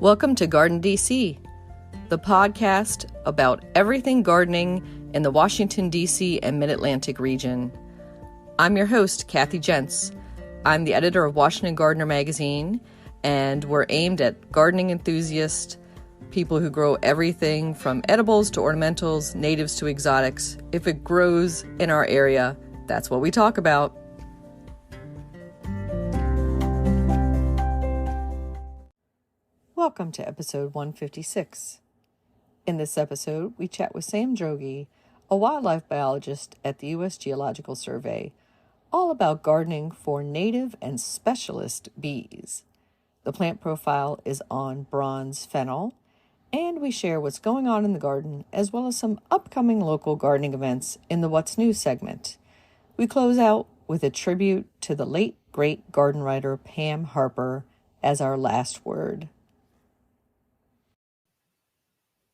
Welcome to GardenDC, the podcast about everything gardening in the Washington, D.C. and Mid-Atlantic region. I'm your host, Kathy Jentz. I'm the editor of Washington Gardener magazine, and we're aimed at gardening enthusiasts, people who grow everything from edibles to ornamentals, natives to exotics. If it grows in our area, that's what we talk about. Welcome to episode 156. In this episode, we chat with Sam Droege, a wildlife biologist at the U.S. Geological Survey, all about gardening for native and specialist bees. The plant profile is on Bronze Fennel, and we share what's going on in the garden, as well as some upcoming local gardening events in the What's New segment. We close out with a tribute to the late, great garden writer Pam Harper as our last word.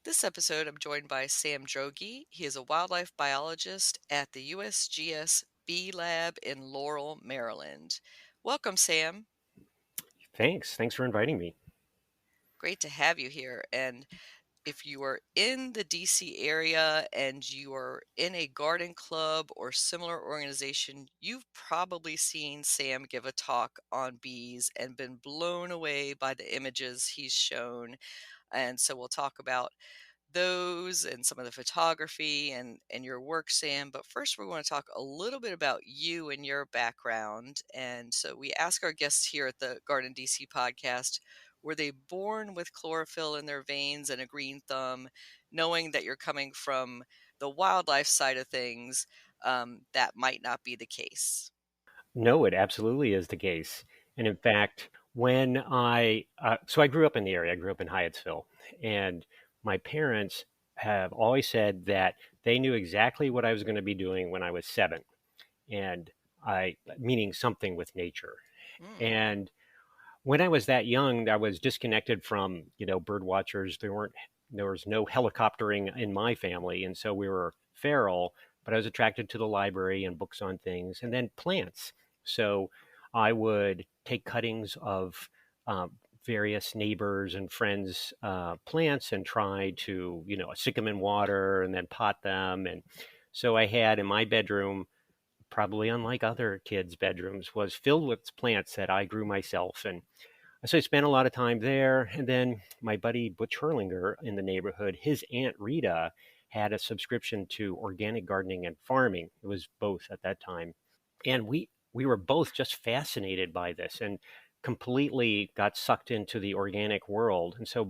This episode, I'm joined by Sam Droege. He is a wildlife biologist at the USGS Bee Lab in Laurel, Maryland. Welcome, Sam. Thanks for inviting me. Great to have you here. And if you are in the DC area and you are in a garden club or similar organization, you've probably seen Sam give a talk on bees and been blown away by the images he's shown. And so we'll talk about those and some of the photography and your work, Sam. But first, we're going to talk a little bit about you and your background. And so we ask our guests here at the GardenDC podcast, were they born with chlorophyll in their veins and a green thumb, knowing that you're coming from the wildlife side of things? That might not be the case. No, it absolutely is the case. And in fact, when so I grew up in the area, I grew up in Hyattsville, and my parents have always said that they knew exactly what I was going to be doing when I was 7, and meaning something with nature. And when I was that young, I was disconnected from, bird watchers. There was no helicoptering in my family, and so we were feral, but I was attracted to the library and books on things, and then plants. So I would take cuttings of various neighbors and friends' plants and try to, stick them in water and then pot them. And so I had in my bedroom, probably unlike other kids' bedrooms, was filled with plants that I grew myself. And so I spent a lot of time there. And then my buddy Butch Hurlinger in the neighborhood, his Aunt Rita had a subscription to organic gardening and farming. It was both at that time. And we were both just fascinated by this and completely got sucked into the organic world. And so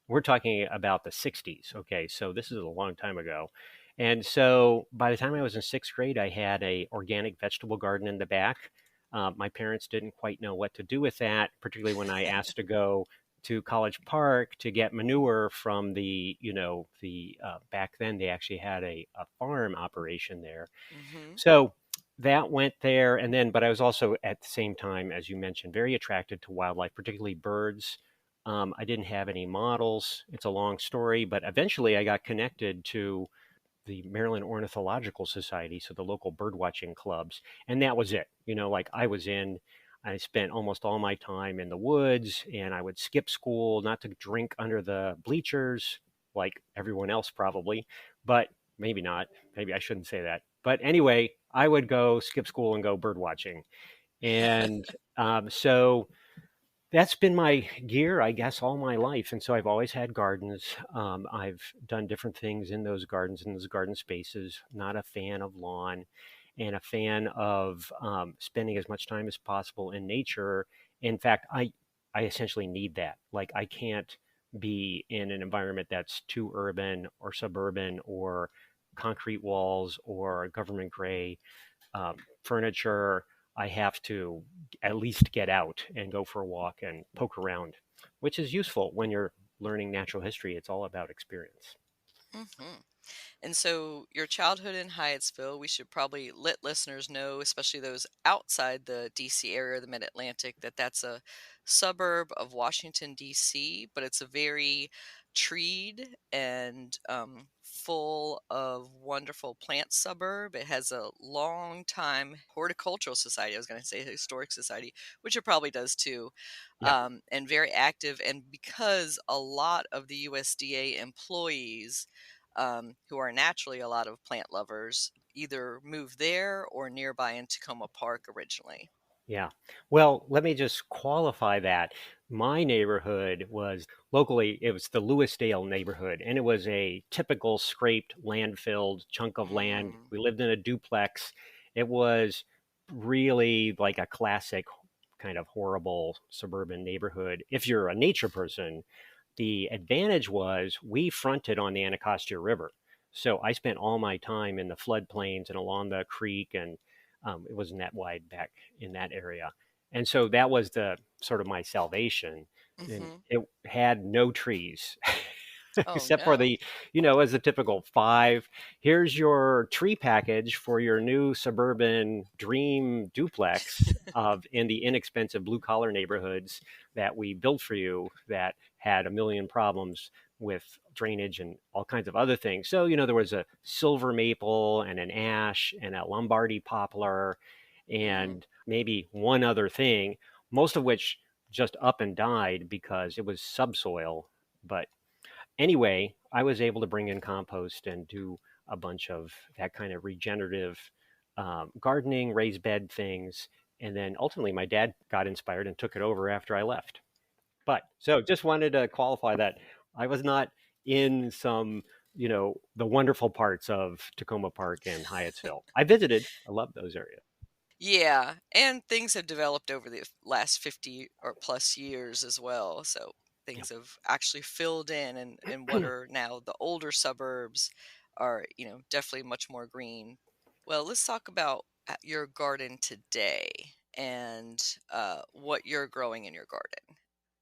we're talking about the 60s. Okay, so this is a long time ago. And so by the time I was in 6th grade, I had a organic vegetable garden in the back. My parents didn't quite know what to do with that, particularly when I asked to go to College Park to get manure from the back then they actually had a farm operation there. Mm-hmm. So that went there. And then, but I was also at the same time, as you mentioned, very attracted to wildlife, particularly birds. I didn't have any models. It's a long story, but eventually I got connected to the Maryland Ornithological Society, so the local bird watching clubs. And that was it. I spent almost all my time in the woods, and I would skip school, not to drink under the bleachers like everyone else probably, but maybe not. Maybe I shouldn't say that. But anyway, I would go skip school and go bird watching. And so that's been my gear, I guess, all my life. And so I've always had gardens. I've done different things in those gardens, in those garden spaces. Not a fan of lawn, and a fan of spending as much time as possible in nature. In fact, I essentially need that. Like, I can't be in an environment that's too urban or suburban or concrete walls or government gray furniture. I have to at least get out and go for a walk and poke around, which is useful when you're learning natural history. It's all about experience. Mm-hmm. And so your childhood in Hyattsville, we should probably let listeners know, especially those outside the DC area, the Mid-Atlantic, that that's a suburb of Washington, DC, but it's a very treed and full of wonderful plant suburb. It has a long time horticultural society. I was going to say historic society, which it probably does too, Yeah. and very active. And because a lot of the USDA employees, who are naturally a lot of plant lovers, either moved there or nearby in Tacoma Park originally. Yeah. Well, let me just qualify that. My neighborhood was locally, it was the Lewisdale neighborhood, and it was a typical scraped, land-filled chunk of land. Mm, We lived in a duplex. It was really like a classic kind of horrible suburban neighborhood. If you're a nature person, the advantage was we fronted on the Anacostia River. So I spent all my time in the floodplains and along the creek, and it wasn't that wide back in that area. And so that was the sort of my salvation. And hmm. it had no trees. Oh Except for no. the, as the typical five, here's your tree package for your new suburban dream duplex of in the inexpensive blue collar neighborhoods that we built for you that had a million problems with drainage and all kinds of other things. So, there was a silver maple and an ash and a Lombardy poplar Mm, and maybe one other thing, most of which just up and died because it was subsoil. But anyway, I was able to bring in compost and do a bunch of that kind of regenerative gardening, raised bed things. And then ultimately, my dad got inspired and took it over after I left. But so just wanted to qualify that I was not in some, the wonderful parts of Tacoma Park and Hyattsville. I visited, I love those areas. yeah, and things have developed over the last 50 or plus years as well. So Yeah. things have actually filled in what are now the older suburbs are, definitely much more green. Well, let's talk about your garden today and what you're growing in your garden.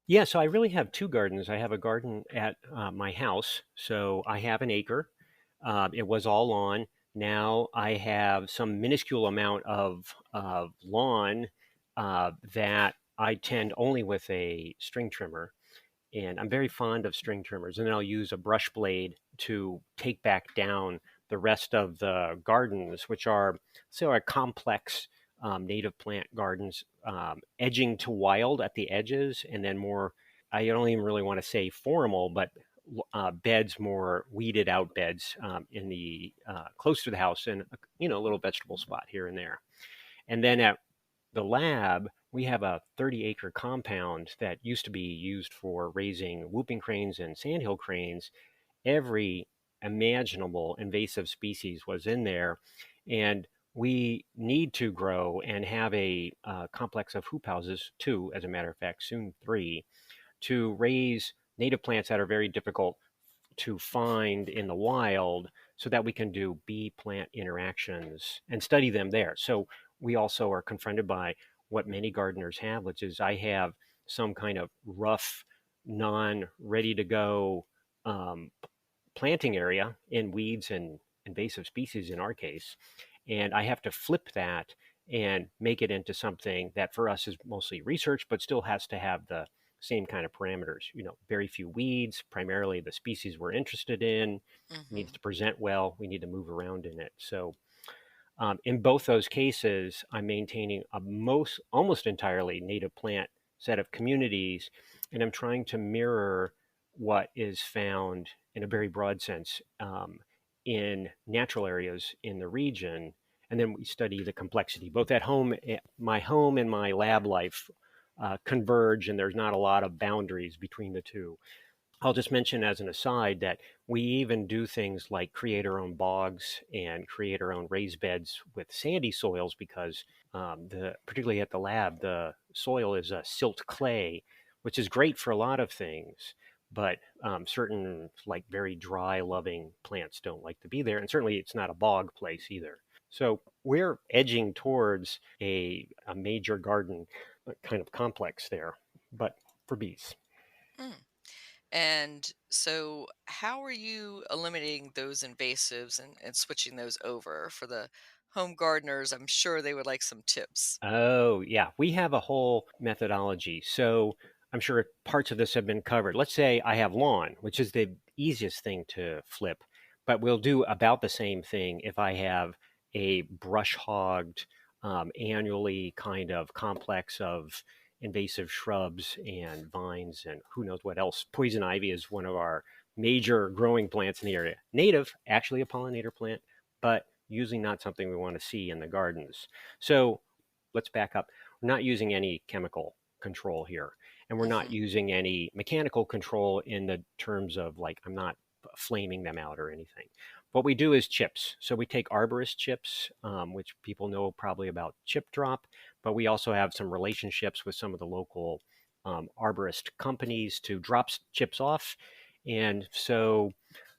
Yeah, so I really have two gardens. I have a garden at my house, so I have an acre. It was all lawn. Now I have some minuscule amount of lawn that I tend only with a string trimmer, and I'm very fond of string trimmers. And then I'll use a brush blade to take back down the rest of the gardens, which are complex native plant gardens, edging to wild at the edges, and then more. I don't even really want to say formal, but beds, more weeded out beds in the close to the house, and a little vegetable spot here and there. And then at the lab, we have a 30-acre compound that used to be used for raising whooping cranes and sandhill cranes. Every imaginable invasive species was in there. And we need to grow and have a complex of hoop houses, two, as a matter of fact, soon three, to raise native plants that are very difficult to find in the wild so that we can do bee plant interactions and study them there. So we also are confronted by what many gardeners have, which is I have some kind of rough, non ready to go um, planting area in weeds and invasive species in our case. And I have to flip that and make it into something that for us is mostly research, but still has to have the same kind of parameters. Very few weeds, primarily the species we're interested in, needs Hmm. to present well. We need to move around in it. So in both those cases, I'm maintaining a almost entirely native plant set of communities, and I'm trying to mirror what is found in a very broad sense in natural areas in the region. And then we study the complexity, both at home, my home and my lab life converge, and there's not a lot of boundaries between the two. I'll just mention as an aside that we even do things like create our own bogs and create our own raised beds with sandy soils because particularly at the lab, the soil is a silt clay, which is great for a lot of things. But certain like very dry loving plants don't like to be there. And certainly it's not a bog place either. So we're edging towards a major garden kind of complex there, but for bees. Mm. And so, how are you eliminating those invasives and switching those over for the home gardeners? I'm sure they would like some tips. Oh, yeah. We have a whole methodology. So I'm sure parts of this have been covered. Let's say I have lawn, which is the easiest thing to flip, but we'll do about the same thing if I have a brush hogged, annually kind of complex of invasive shrubs and vines and who knows what else. Poison ivy is one of our major growing plants in the area. Native, actually a pollinator plant, but usually not something we want to see in the gardens. So let's back up. We're not using any chemical control here, and we're not Mhm. using any mechanical control in the terms of like I'm not flaming them out or anything. What we do is chips. So we take arborist chips, which people know probably about chip drop, but we also have some relationships with some of the local arborist companies to drop chips off. And so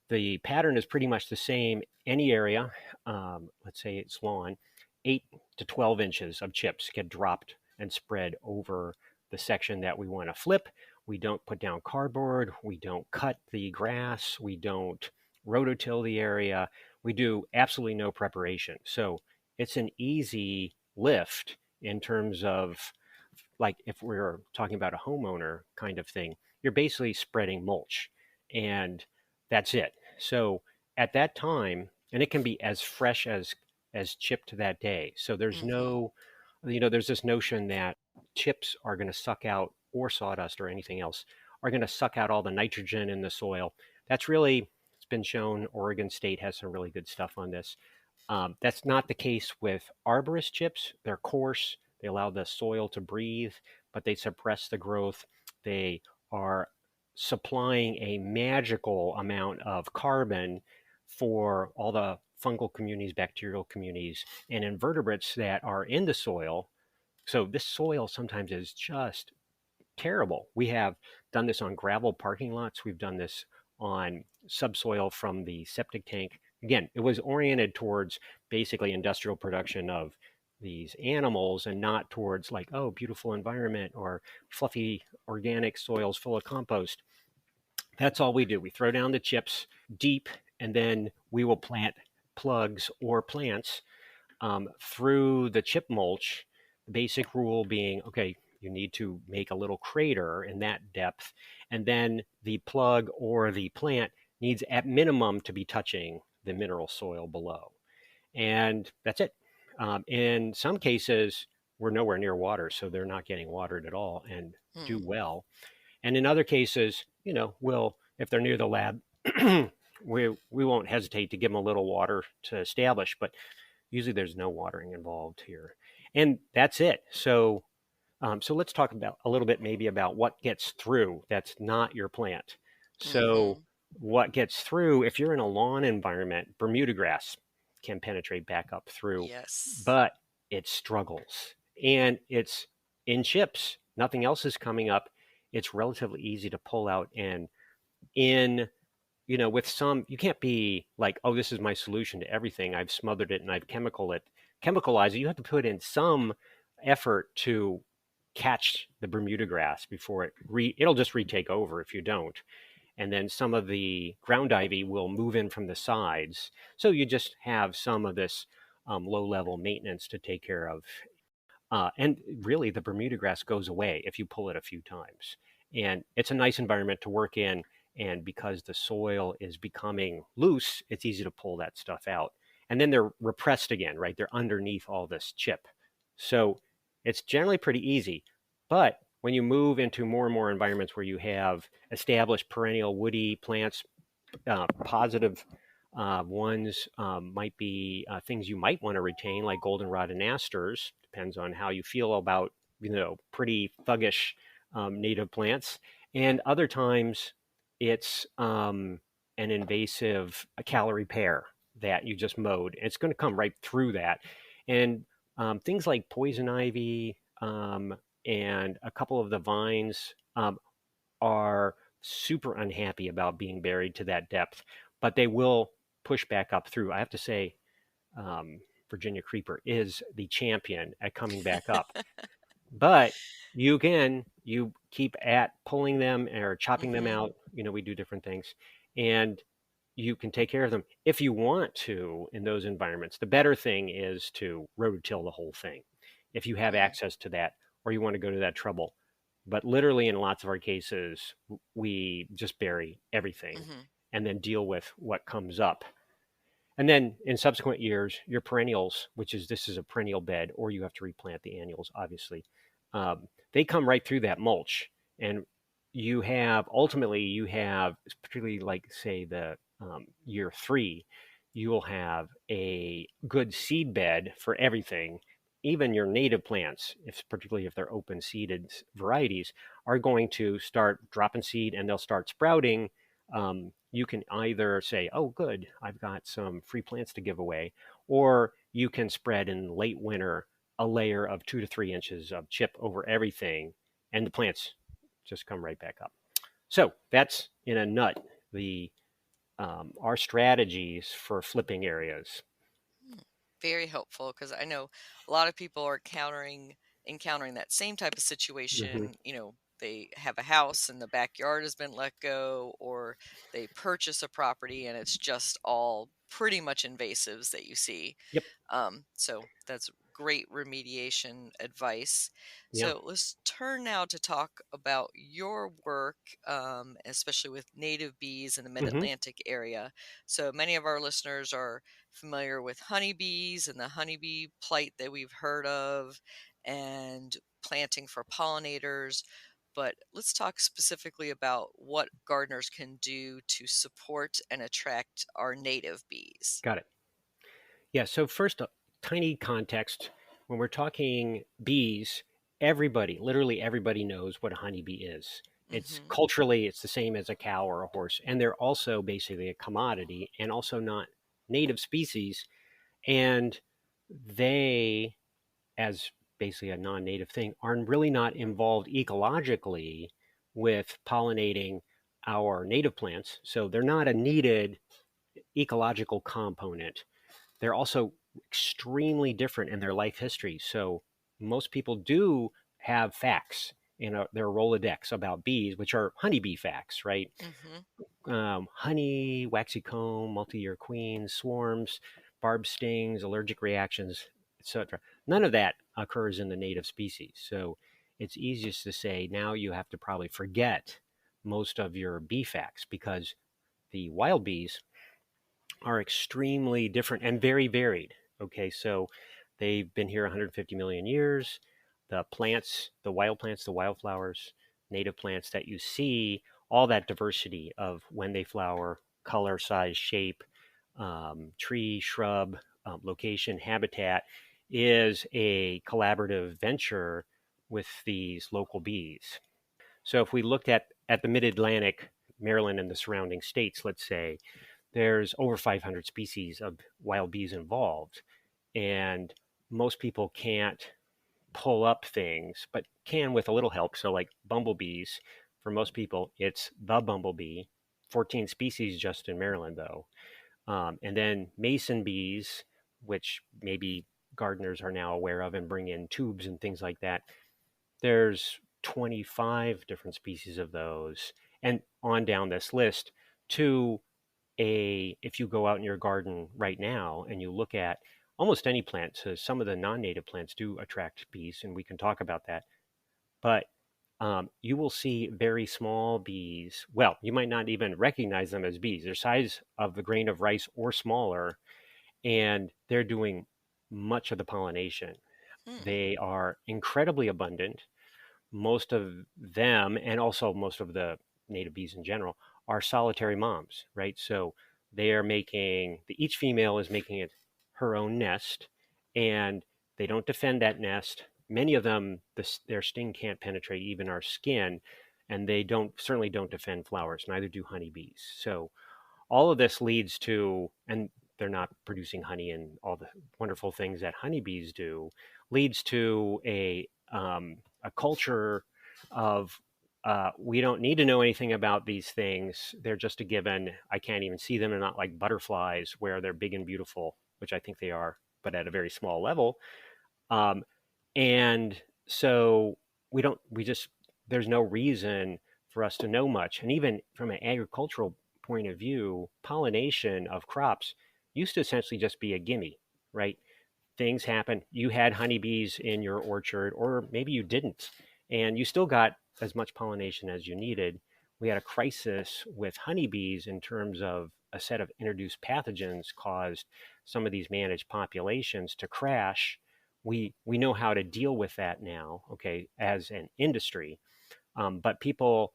the pattern is pretty much the same. Any area, let's say it's lawn, 8 to 12 inches of chips get dropped and spread over the section that we want to flip. We don't put down cardboard. We don't cut the grass. We don't rototill the area. We do absolutely no preparation. So it's an easy lift in terms of like if we're talking about a homeowner kind of thing, you're basically spreading mulch and that's it. So at that time, and it can be as fresh as chipped that day. So there's Mhm. no, there's this notion that chips are going to suck out or sawdust or anything else are going to suck out all the nitrogen in the soil. That's really, it's been shown. Oregon State has some really good stuff on this. That's not the case with arborist chips. They're coarse, they allow the soil to breathe, but they suppress the growth. They are supplying a magical amount of carbon for all the fungal communities, bacterial communities, and invertebrates that are in the soil. So this soil sometimes is just terrible. We have done this on gravel parking lots. We've done this on subsoil from the septic tank. Again, it was oriented towards basically industrial production of these animals and not towards like, oh, beautiful environment or fluffy organic soils full of compost. That's all we do. We throw down the chips deep and then we will plant plugs or plants through the chip mulch. The basic rule being, okay, you need to make a little crater in that depth, and then the plug or the plant needs at minimum to be touching the mineral soil below. And that's it. In some cases, we're nowhere near water, so they're not getting watered at all and do Mm. well. And in other cases, we'll, if they're near the lab, we won't hesitate to give them a little water to establish, but usually there's no watering involved here. And that's it. So let's talk about a little bit maybe about what gets through that's not your plant. So Mhm. what gets through, if you're in a lawn environment, Bermuda grass can penetrate back up through, Yes. but it struggles. And it's in chips. Nothing else is coming up. It's relatively easy to pull out and in with some, you can't be like, oh, this is my solution to everything. I've smothered it and I've chemicalized it. You have to put in some effort to catch the Bermuda grass before it'll just retake over if you don't. And then some of the ground ivy will move in from the sides. So you just have some of this low level maintenance to take care of. And really, the Bermuda grass goes away if you pull it a few times. And it's a nice environment to work in. And because the soil is becoming loose, it's easy to pull that stuff out. And then they're repressed again, right? They're underneath all this chip. So it's generally pretty easy. But when you move into more and more environments where you have established perennial woody plants, positive ones might be things you might want to retain, like goldenrod and asters. Depends on how you feel about pretty thuggish native plants. And other times, it's an invasive a calorie pear that you just mowed. It's going to come right through that, and things like poison ivy and a couple of the vines are super unhappy about being buried to that depth, but they will push back up through. I have to say, Virginia Creeper is the champion at coming back up. But you keep at pulling them or chopping them Mhm. out. We do different things, and you can take care of them if you want to in those environments. The better thing is to rototill the whole thing if you have Mm. access to that, or you want to go to that trouble. But literally, in lots of our cases, we just bury everything Hmm. and then deal with what comes up. And then in subsequent years, your perennials, which is this is a perennial bed, or you have to replant the annuals, obviously, they come right through that mulch. And you have ultimately, you have, particularly like, say, the year three, you will have a good seed bed for everything. Even your native plants, if particularly if they're open seeded varieties, are going to start dropping seed and they'll start sprouting. You can either say, oh, good, I've got some free plants to give away, or you can spread in late winter a layer of 2 to 3 inches of chip over everything, and the plants just come right back up. So that's in a nut the our strategies for flipping areas. Very helpful, because I know a lot of people are encountering that same type of Mm-hmm. situation. They have a house and the backyard has been let go, or they purchase a property and it's just all pretty much invasives that you see. Yep. So that's great remediation advice. Yeah. So let's turn now to talk about your work, especially with native bees in the mid Mm-hmm. Atlantic area. So many of our listeners are familiar with honeybees and the honeybee plight that we've heard of, and planting for pollinators. But let's talk specifically about what gardeners can do to support and attract our native bees. Got it. Yeah. So first, a tiny context. When we're talking bees, everybody, literally everybody, knows what a honeybee is. It's Hmm. culturally, it's the same as a cow or a horse, and they're also basically a commodity and also not native species. And they, as basically a non-native thing, are really not involved ecologically with pollinating our native plants. So they're not a needed ecological component. They're also extremely different in their life history. So most people do have facts in their Rolodex about bees, which are honeybee facts, right? Hmm. Honey, waxy comb, multi-year queens, swarms, barb stings, allergic reactions, etc. None of that occurs in the native species. So it's easiest to say now you have to probably forget most of your bee facts because the wild bees are extremely different and very varied. Okay, so they've been here 150 million years. The plants, the wild plants, the wildflowers, native plants that you see, all that diversity of when they flower, color, size, shape, tree, shrub, location, habitat is a collaborative venture with these local bees. So if we looked at the mid-Atlantic, Maryland and the surrounding states, let's say, there's over 500 species of wild bees involved. And most people can't pull up things, but can with a little help. So, like bumblebees, for most people, it's the bumblebee, 14 species just in Maryland, though. And then mason bees, which maybe gardeners are now aware of and bring in tubes and things like that. There's 25 different species of those. And on down this list to if you go out in your garden right now and you look at almost any plant, so some of the non-native plants do attract bees, and we can talk about that. But you will see very small bees. Well, you might not even recognize them as bees. They're size of the grain of rice or smaller, and they're doing much of the pollination. Hmm. They are incredibly abundant. Most of them, and also most of the native bees in general, are solitary moms, right? So they are making, each female is making it her own nest, and they don't defend that nest. Many of them, their sting can't penetrate even our skin, and they certainly don't defend flowers. Neither do honeybees. So all of this leads to, and they're not producing honey and all the wonderful things that honeybees do, leads to a culture of we don't need to know anything about these things. They're just a given. I can't even see them. They're not like butterflies where they're big and beautiful, which I think they are, but at a very small level. Um, and so we just, there's no reason for us to know much. And even from an agricultural point of view, pollination of crops used to essentially just be a gimme, right? Things happen. You had honeybees in your orchard, or maybe you didn't. and you still got as much pollination as you needed. We had a crisis with honeybees in terms of a set of introduced pathogens caused some of these managed populations to crash. We know how to deal with that now, okay, as an industry. But people,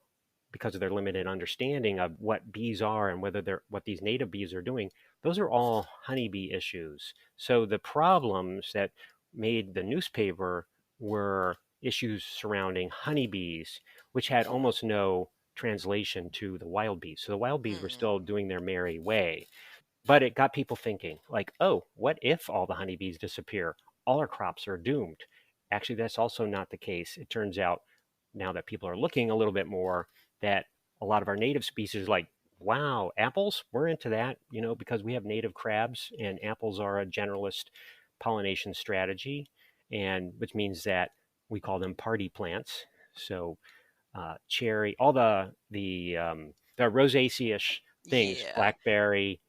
because of their limited understanding of what bees are and whether they're what these native bees are doing, those are all honeybee issues. So the problems that made the newspaper were issues surrounding honeybees, which had almost no translation to the wild bees. So the wild bees were Mm. still doing their merry way. But it got people thinking, like, oh, what if all the honeybees disappear? All our crops are doomed. Actually, that's also not the case. It turns out, now that people are looking a little bit more, that a lot of our native species, like, wow, apples, we're into that, because we have native crabs, and apples are a generalist pollination strategy, and which means that we call them party plants. So cherry, all the rosaceous things, Yeah. blackberry,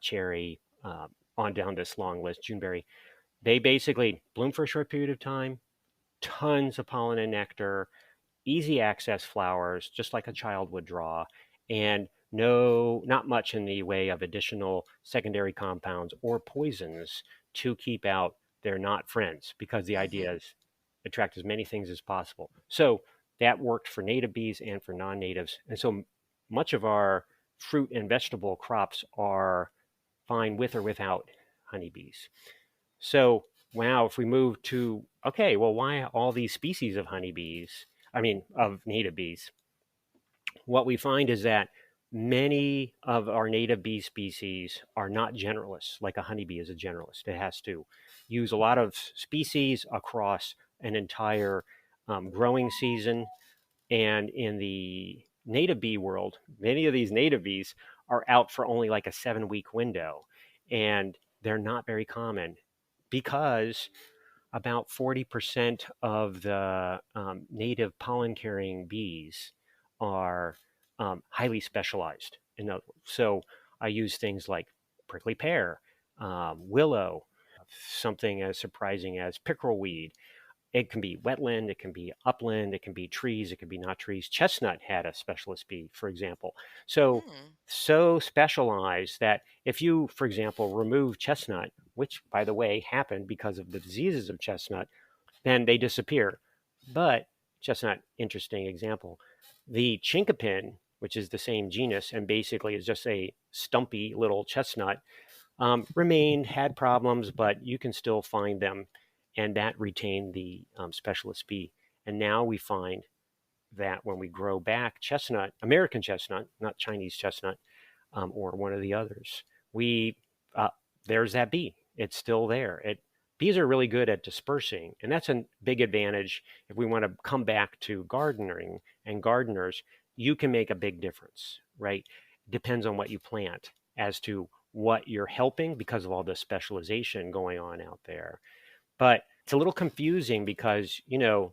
cherry, on down this long list, Juneberry. They basically bloom for a short period of time, tons of pollen and nectar, easy access flowers, just like a child would draw, and no, not much in the way of additional secondary compounds or poisons to keep out their not friends, because the idea Hmm. is attract as many things as possible. So that worked for native bees and for non-natives. And so much of our fruit and vegetable crops are fine with or without honeybees. So wow, if we move to, okay, well, why all these species of honeybees? I mean, of native bees. What we find is that many of our native bee species are not generalists, like a honeybee is a generalist. It has to use a lot of species across an entire growing season. And in the native bee world, many of these native bees are out for only like a 7 week window. And they're not very common because about 40% of the native pollen carrying bees are highly specialized. So I use things like prickly pear, willow, something as surprising as pickerelweed. It can be wetland, it can be upland, it can be trees, it can be not trees. Chestnut had a specialist bee, for example. So, Mm. so specialized that if you, for example, remove chestnut, which by the way happened because of the diseases of chestnut, then they disappear. But chestnut, interesting example. The chinkapin, which is the same genus and basically is just a stumpy little chestnut, remained, had problems, but you can still find them, and that retained the specialist bee. And now we find that when we grow back chestnut, American chestnut, not Chinese chestnut, or one of the others, we uh, there's that bee. It's still there. Bees are really good at dispersing, and that's a big advantage if we want to come back to gardening and gardeners. You can make a big difference, right? Depends on what you plant as to what you're helping because of all the specialization going on out there. But it's a little confusing because,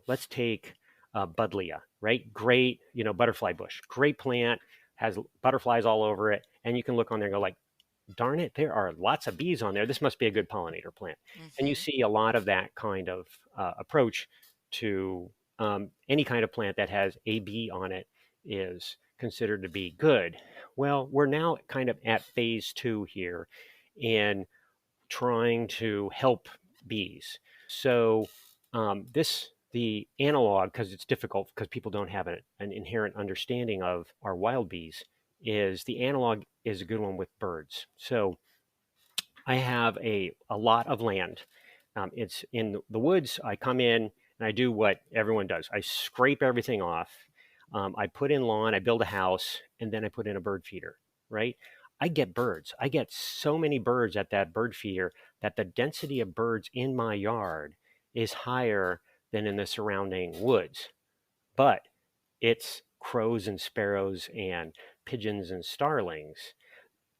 let's take Buddleia, right? Great, butterfly bush, great plant, has butterflies all over it. And you can look on there and go like, darn it, there are lots of bees on there. This must be a good pollinator plant. And you Hmm. see a lot of that kind of approach to any kind of plant that has a bee on it is considered to be good. Well, we're now kind of at phase two here in trying to help bees. So the analog, because it's difficult because people don't have an inherent understanding of our wild bees, is the analog is a good one with birds. So I have a lot of land. It's in the woods. I come in and I do what everyone does. I scrape everything off. I put in lawn. I build a house, and then I put in a bird feeder. Right? I get birds. I get so many birds at that bird feeder that the density of birds in my yard is higher than in the surrounding woods. But it's crows and sparrows and pigeons and starlings,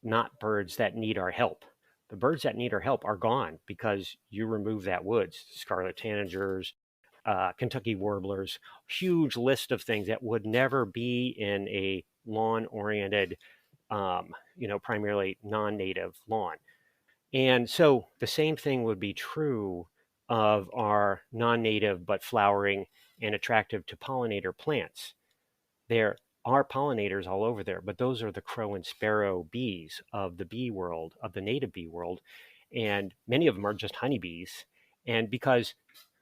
not birds that need our help. The birds that need our help are gone because you remove that woods. Scarlet tanagers, Kentucky warblers, huge list of things that would never be in a lawn-oriented, primarily non-native lawn. And so the same thing would be true of our non-native but flowering and attractive to pollinator plants. There are pollinators all over there, but those are the crow and sparrow bees of the bee world, of the native bee world. And many of them are just honeybees. And because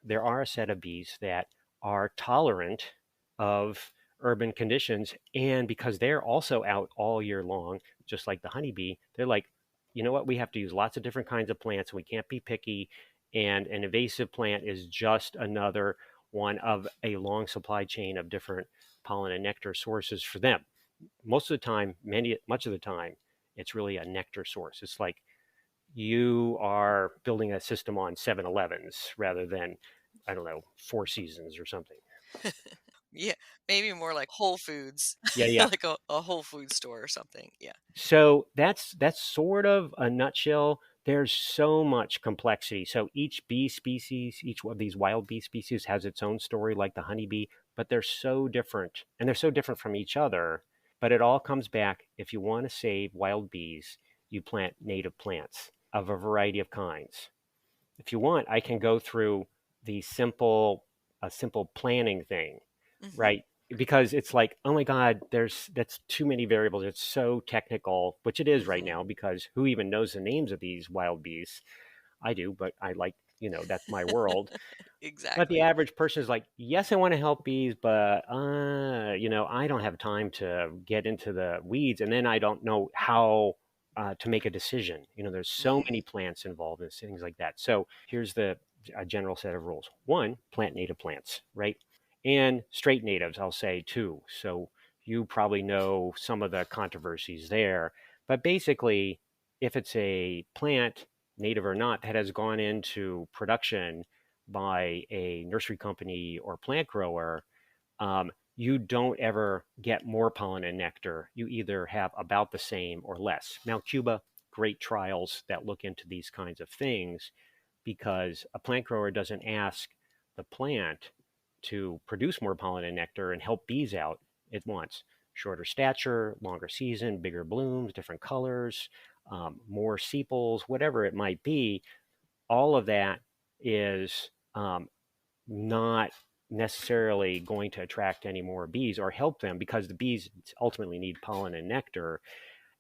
there are a set of bees that are tolerant of urban conditions, and because they're also out all year long, just like the honeybee, they're like, you know what, we have to use lots of different kinds of plants. We can't be picky. And an invasive plant is just another one of a long supply chain of different pollen and nectar sources for them. Most of the time, much of the time, it's really a nectar source. It's like you are building a system on 7-Elevens rather than, I don't know, Four Seasons or something. Yeah, maybe more like Whole Foods, Yeah, yeah. like a Whole Food store or something. Yeah. So that's sort of a nutshell. There's so much complexity. So each bee species, each one of these wild bee species has its own story, like the honeybee, but they're so different, and they're so different from each other. But it all comes back, if you want to save wild bees, you plant native plants of a variety of kinds. If you want, I can go through the a simple planning thing, Hmm. right? Because it's like, oh my God, that's too many variables. It's so technical, which it is right Hmm. now, because who even knows the names of these wild bees? I do, but I like, that's my world. But the Exactly. average person is like, yes, I want to help bees, but I don't have time to get into the weeds, and then I don't know how to make a decision. There's so Hmm. many plants involved in things like that. So here's the a general set of rules. One, plant native plants, right? And straight natives, I'll say too. So you probably know some of the controversies there, but basically, if it's a plant, native or not, that has gone into production by a nursery company or plant grower, you don't ever get more pollen and nectar. You either have about the same or less. Now, Cuba, great trials that look into these kinds of things, because a plant grower doesn't ask the plant to produce more pollen and nectar and help bees out. It wants shorter stature, longer season, bigger blooms, different colors, more sepals, whatever it might be. All of that is not necessarily going to attract any more bees or help them, because the bees ultimately need pollen and nectar.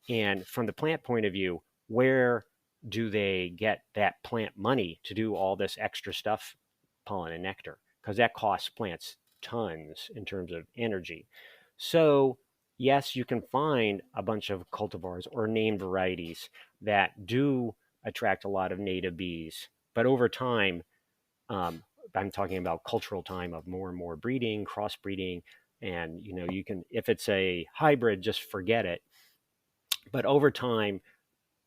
And from the plant point of view, where do they get that plant money to do all this extra stuff, pollen and nectar? Because that costs plants tons in terms of energy. So, yes, you can find a bunch of cultivars or named varieties that do attract a lot of native bees. But over time, um, I'm talking about cultural time of more and more breeding, crossbreeding, and you can, if it's a hybrid, just forget it. But over time,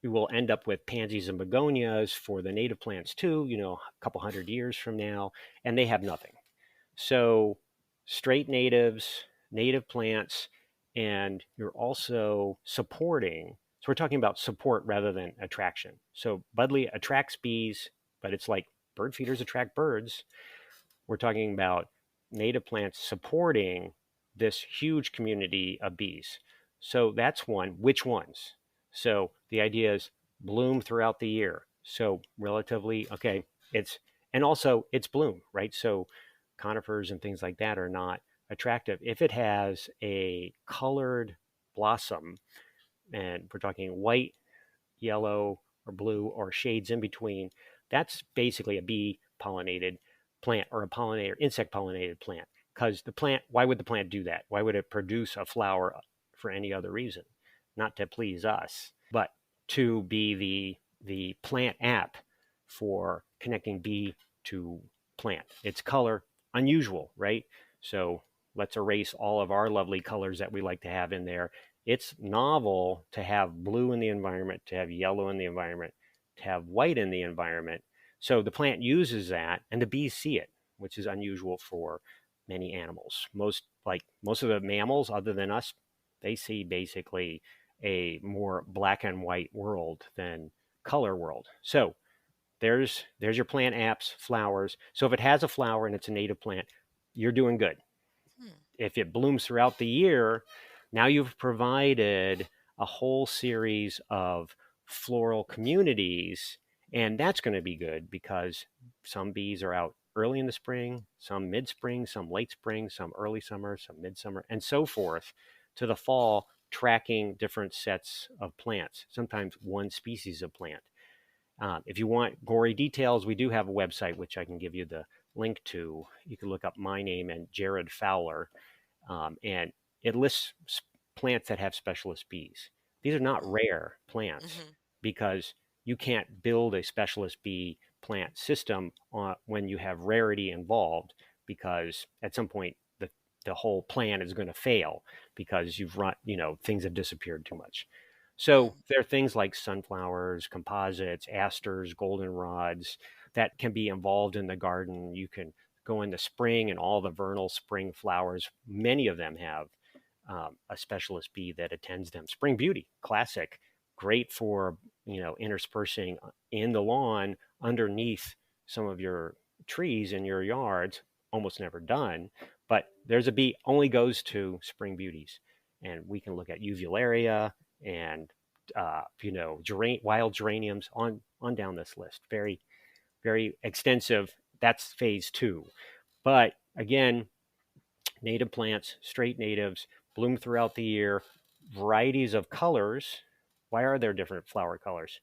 we will end up with pansies and begonias for the native plants too. A couple hundred years from now, and they have nothing. So straight natives, native plants, and you're also supporting. So we're talking about support rather than attraction. So Budley attracts bees, but it's like bird feeders attract birds. We're talking about native plants supporting this huge community of bees. So that's one. Which ones? So the idea is bloom throughout the year. So relatively, okay, and also it's bloom, right? So conifers and things like that are not attractive. If it has a colored blossom, and we're talking white, yellow, or blue, or shades in between, that's basically a bee pollinated plant, or a pollinator, insect pollinated plant. Because the plant, why would the plant do that? Why would it produce a flower for any other reason? Not to please us, but to be the plant app for connecting bee to plant. Its color, unusual, right? So let's erase all of our lovely colors that we like to have in there. It's novel to have blue in the environment, to have yellow in the environment, to have white in the environment. So the plant uses that, and the bees see it, which is unusual for many animals. Most of the mammals, other than us, they see basically a more black and white world than color world. So there's your plant apps, flowers. So if it has a flower and it's a native plant, you're doing good. Hmm. If it blooms throughout the year, now you've provided a whole series of floral communities, and that's going to be good because some bees are out early in the spring, some mid-spring, some late spring, some early summer, some midsummer, and so forth, to the fall, tracking different sets of plants, sometimes one species of plant. If you want gory details, we do have a website, which I can give you the link to. You can look up my name and Jared Fowler, and it lists plants that have specialist bees. These are not rare plants Mm-hmm. because you can't build a specialist bee plant system when you have rarity involved, because at some point the whole plan is going to fail because you've run, things have disappeared too much. So Mm. there are things like sunflowers, composites, asters, goldenrods that can be involved in the garden. You can go in the spring and all the vernal spring flowers. Many of them have a specialist bee that attends them. Spring beauty, classic, great for interspersing in the lawn underneath some of your trees in your yards. Almost never done, but there's a bee only goes to spring beauties, and we can look at uvularia and wild geraniums on down this list. Very very extensive. That's phase two. But again, native plants, straight natives, bloom throughout the year, varieties of colors. Why are there different flower colors?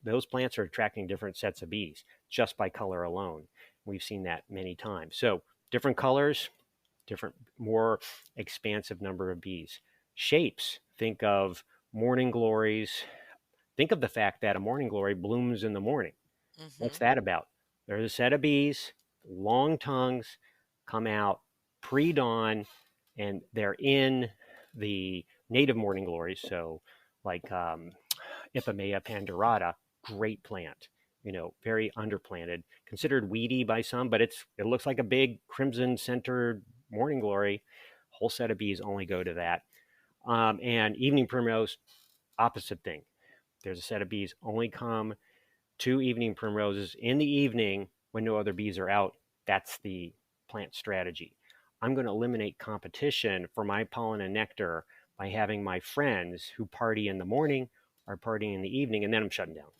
Those plants are attracting different sets of bees just by color alone. We've seen that many times. So different colors, different, more expansive number of bees. Shapes. Think of morning glories. Think of the fact that a morning glory blooms in the morning. What's Mm-hmm. that about? There's a set of bees, long tongues, come out pre-dawn, and they're in the native morning glories. So, like Ipomaea pandurata, great plant. Very underplanted, considered weedy by some, but it looks like a big crimson-centered morning glory. Whole set of bees only go to that. And evening primrose, opposite thing. There's a set of bees only come two evening primroses in the evening when no other bees are out. That's the plant strategy. I'm going to eliminate competition for my pollen and nectar by having my friends who party in the morning are partying in the evening, and then I'm shutting down.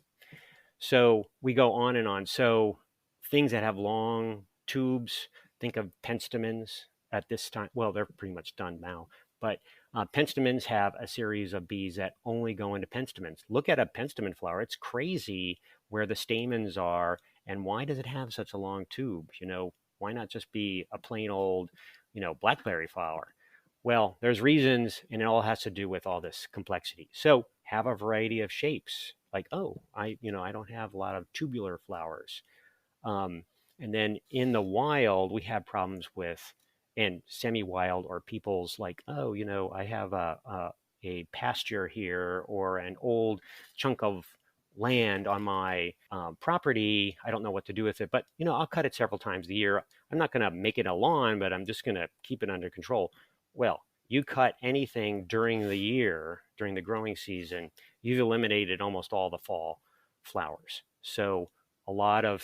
So we go on and on. So things that have long tubes, think of penstemons at this time. Well, they're pretty much done now, but penstemons have a series of bees that only go into penstemons. Look at a penstemon flower. It's crazy where the stamens are, and why does it have such a long tube? Why not just be a plain old, blackberry flower? Well, there's reasons, and it all has to do with all this complexity. So have a variety of shapes. Like, oh, I don't have a lot of tubular flowers. Um, and then in the wild, we have problems with, and semi-wild or people's like, oh, I have a pasture here or an old chunk of land on my property. I don't know what to do with it, but I'll cut it several times a year. I'm not going to make it a lawn, but I'm just going to keep it under control. Well, you cut anything during the year, during the growing season, you've eliminated almost all the fall flowers. So a lot of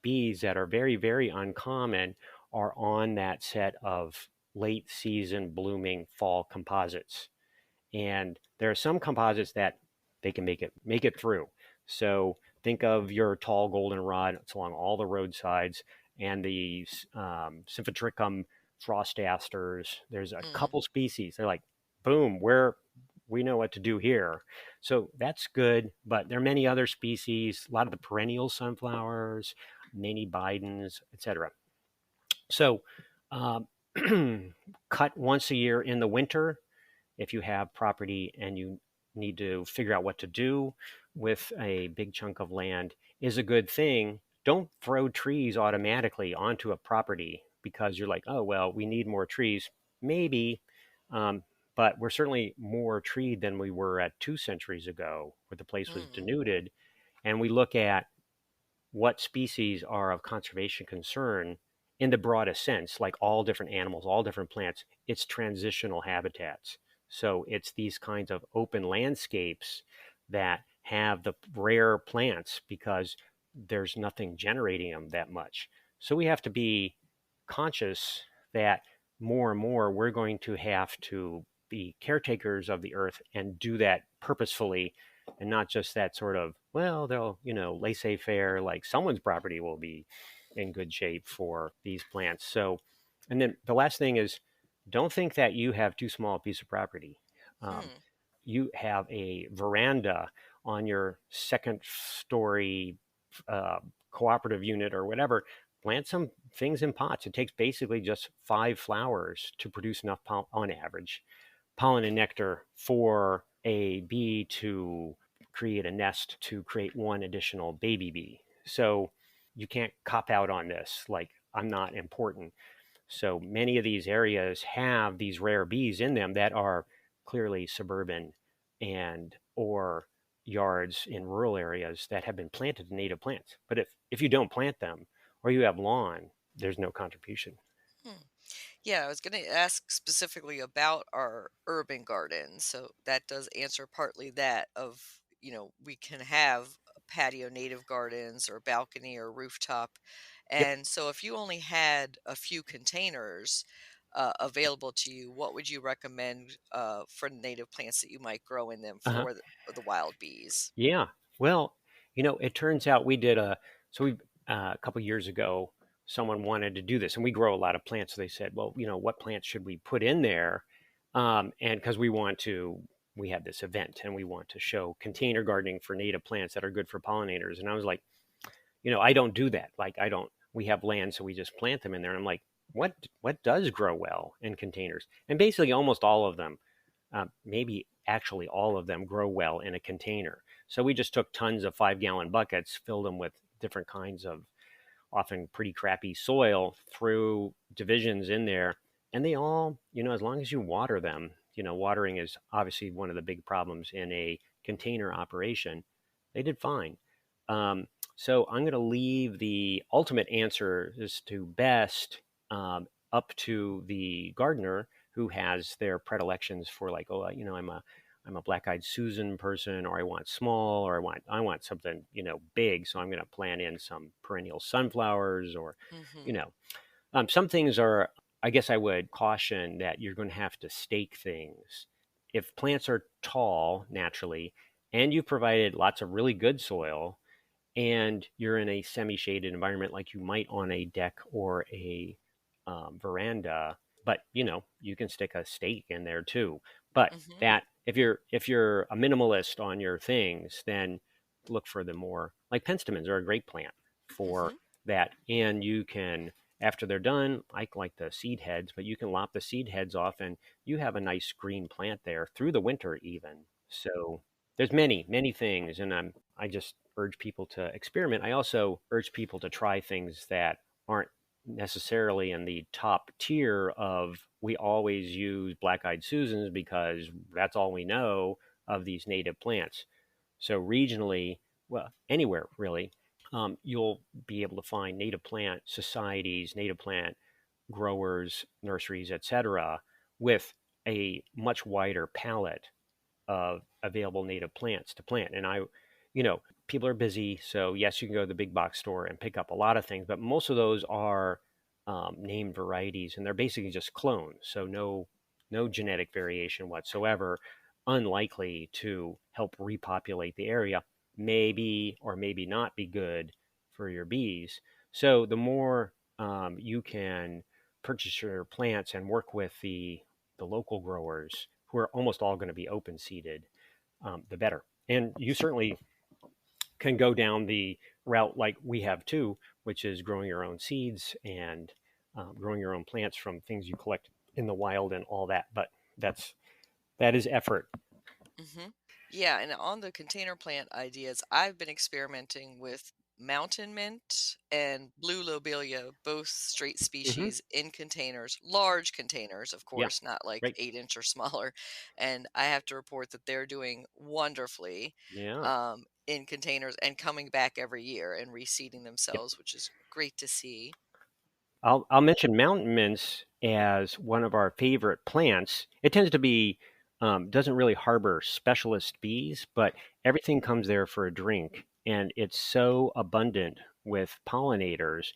bees that are very, very uncommon are on that set of late season blooming fall composites. And there are some composites that they can make it through. So think of your tall goldenrod. It's along all the roadsides, and the Symphotricum frost asters. There's a Mm. couple species. They're like, boom, we know what to do here. So that's good. But there are many other species. A lot of the perennial sunflowers, many bidens, etc. So um, cut once a year in the winter if you have property and you need to figure out what to do with a big chunk of land is a good thing. Don't throw trees automatically onto a property because you're like, oh, well, we need more trees. Maybe, um, but we're certainly more treed than we were at 2 centuries ago, where the place was Mm. denuded. And we look at what species are of conservation concern in the broadest sense, like all different animals, all different plants. It's transitional habitats. So it's these kinds of open landscapes that have the rare plants because there's nothing generating them that much. So we have to be conscious that more and more we're going to have to be caretakers of the earth and do that purposefully, and not just that sort of, well, they'll, laissez faire, like someone's property will be in good shape for these plants. So, and then the last thing is, don't think that you have too small a piece of property. Um, Hmm. you have a veranda on your second story uh, cooperative unit or whatever. Plant some things in pots. It takes basically just 5 flowers to produce enough on average pollen and nectar for a bee to create a nest to create one additional baby bee. So you can't cop out on this like I'm not important. So many of these areas have these rare bees in them that are clearly suburban and or yards in rural areas that have been planted in native plants. But if you don't plant them or you have lawn, there's no contribution. Hmm. Yeah, I was going to ask specifically about our urban gardens. So that does answer partly that of, we can have patio native gardens or balcony or rooftop. Yep. And so if you only had a few containers available to you, what would you recommend for native plants that you might grow in them Uh-huh. for the wild bees? Yeah. Well, it turns out we did so we a couple years ago, someone wanted to do this, and we grow a lot of plants. So they said, well, what plants should we put in there? And because we had this event and we want to show container gardening for native plants that are good for pollinators. And I was like, I don't do that. Like, we have land, so we just plant them in there. And I'm like, what does grow well in containers? And basically, almost all of them, maybe actually all of them, grow well in a container. So we just took tons of 5-gallon buckets, filled them with different kinds of often pretty crappy soil, threw divisions in there, and they all, as long as you water them, watering is obviously one of the big problems in a container operation. They did fine. So I'm going to leave the ultimate answer as to best up to the gardener who has their predilections for like, oh, I'm a black-eyed Susan person, or I want small, or I want something big. So I'm going to plant in some perennial sunflowers, or you Hmm. know, some things are. I guess I would caution that you're going to have to stake things. If plants are tall naturally, and you've provided lots of really good soil, and you're in a semi-shaded environment like you might on a deck or a veranda, but you can stick a stake in there too. But Hmm. that if you're a minimalist on your things, then look for the more like penstemons are a great plant for Hmm. that, and you can after they're done, I like the seed heads, but you can lop the seed heads off, and you have a nice green plant there through the winter even. So there's many things, and I just urge people to experiment. I also urge people to try things that aren't necessarily in the top tier of we always use black-eyed Susans because that's all we know of these native plants. So regionally, well, anywhere really, you'll be able to find native plant societies, native plant growers, nurseries, etc., with a much wider palette of available native plants to plant. And people are busy, so yes, you can go to the big box store and pick up a lot of things, but most of those are named varieties, and they're basically just clones. So no genetic variation whatsoever, unlikely to help repopulate the area. Maybe or maybe not be good for your bees. So the more you can purchase your plants and work with the local growers who are almost all going to be open seeded, the better. And you certainly can go down the route like we have too, which is growing your own seeds and growing your own plants from things you collect in the wild and all that. But that is effort. Hmm. Yeah, and on the container plant ideas, I've been experimenting with mountain mint and blue lobelia, both straight Mm-hmm. species in containers, large containers, of Yeah. course, not like Right. 8 inch or smaller. And I have to report that they're doing wonderfully Yeah. in containers and coming back every year and reseeding Yep. themselves, which is great to see. I'll mention mountain mints as one of our favorite plants. It tends to be doesn't really harbor specialist bees, but everything comes there for a drink, and it's so abundant with pollinators.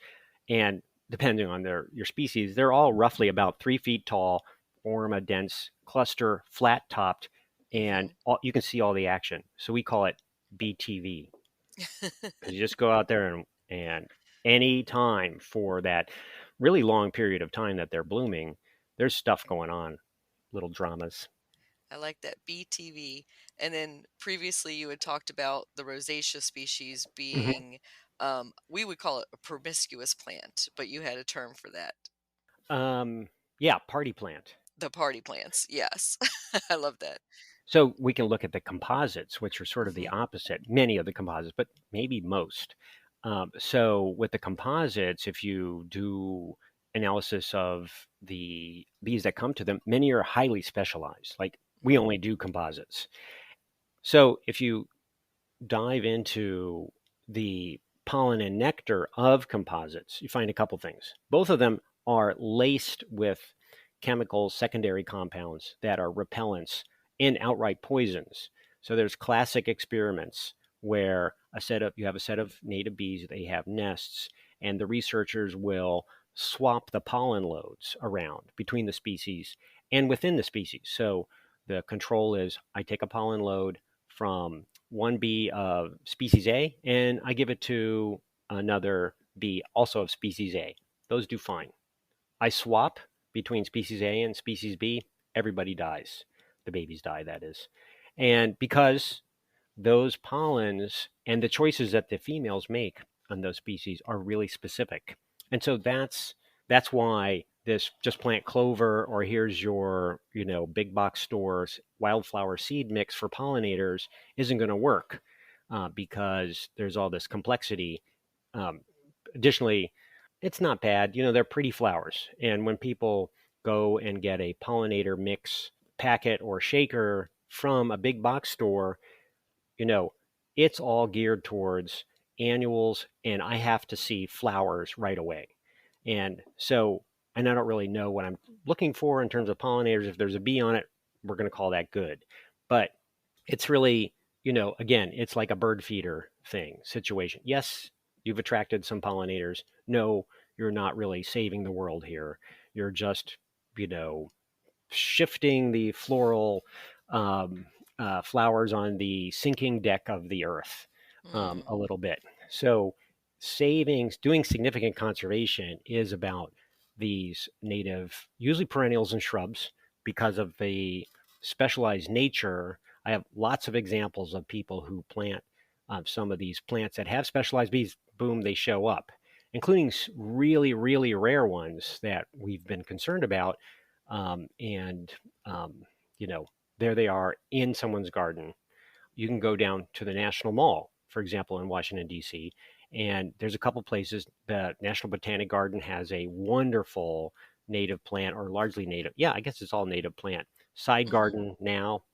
And depending on your species, they're all roughly about 3 feet tall, form a dense cluster, flat topped, and Hmm. you can see all the action. So we call it BTV because you just go out there and any time for that really long period of time that they're blooming, there's stuff going on, little dramas. I like that BTV. And then previously you had talked about the rosacea species Hmm. being, we would call it a promiscuous plant, but you had a term for that. Um, yeah, party plant. The party plants. Yes. I love that. So we can look at the composites, which are sort of the Hmm. opposite, many of the composites, but maybe most. So with the composites, if you do analysis of the bees that come to them, many are highly specialized. Like we Hmm. only do composites. So if you dive into the pollen and nectar of composites, you find a couple things. Both of them are laced with chemical secondary compounds that are repellents and outright poisons. So there's classic experiments where you have a set of native bees, they have nests, and the researchers will swap the pollen loads around between the species and within the species. So the control is I take a pollen load from one bee of species A and I give it to another bee also of species A. Those do fine. I swap between species A and species B, everybody dies. The babies die, that is. And because those pollens and the choices that the females make on those species are really specific. And so that's why this just plant clover or here's your, big box stores wildflower seed mix for pollinators isn't going to work because there's all this complexity. Um, Additionally, it's not bad. They're pretty flowers. And when people go and get a pollinator mix packet or shaker from a big box store, you know, it's all geared towards annuals, and I have to see flowers right away. And so, and I don't really know what I'm looking for in terms of pollinators. If there's a bee on it, we're going to call that good. But it's really, again, it's like a bird feeder thing situation. Yes, you've attracted some pollinators. No, you're not really saving the world here. You're just, you know, shifting the floral um, flowers on the sinking deck of the earth Mm. a little bit. So, doing significant conservation is about these native, usually perennials and shrubs, because of the specialized nature. I have lots of examples of people who plant some of these plants that have specialized bees. Boom, they show up, including really, really rare ones that we've been concerned about and um, you know, there they are in someone's garden. You can go down to the National Mall, for example, in Washington D.C., and there's a couple places. The National Botanic Garden has a wonderful native plant, or largely native. Yeah, I guess it's all native plant. Side Hmm. garden now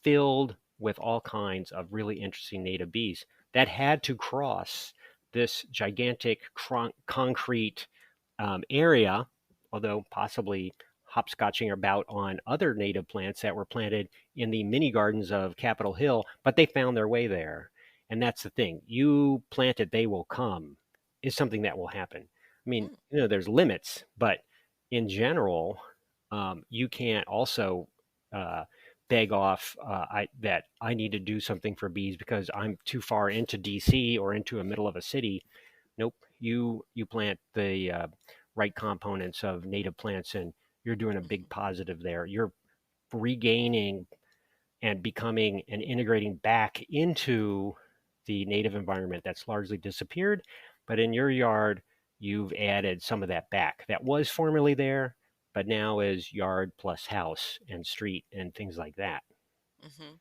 filled with all kinds of really interesting native bees that had to cross this gigantic concrete area, although possibly hopscotching about on other native plants that were planted in the mini gardens of Capitol Hill, but they found their way there. And that's the thing. You plant it, they will come, is something that will happen. I mean, Mm. there's limits, but in general, you can't also uh, beg off that I need to do something for bees because I'm too far into DC or into the middle of a city. Nope. You plant the right components of native plants, and you're doing a big Mhm. positive there. You're regaining and becoming and integrating back into the native environment that's largely disappeared. But in your yard, you've added some of that back that was formerly there, but now is yard plus house and street and things like that. Hmm.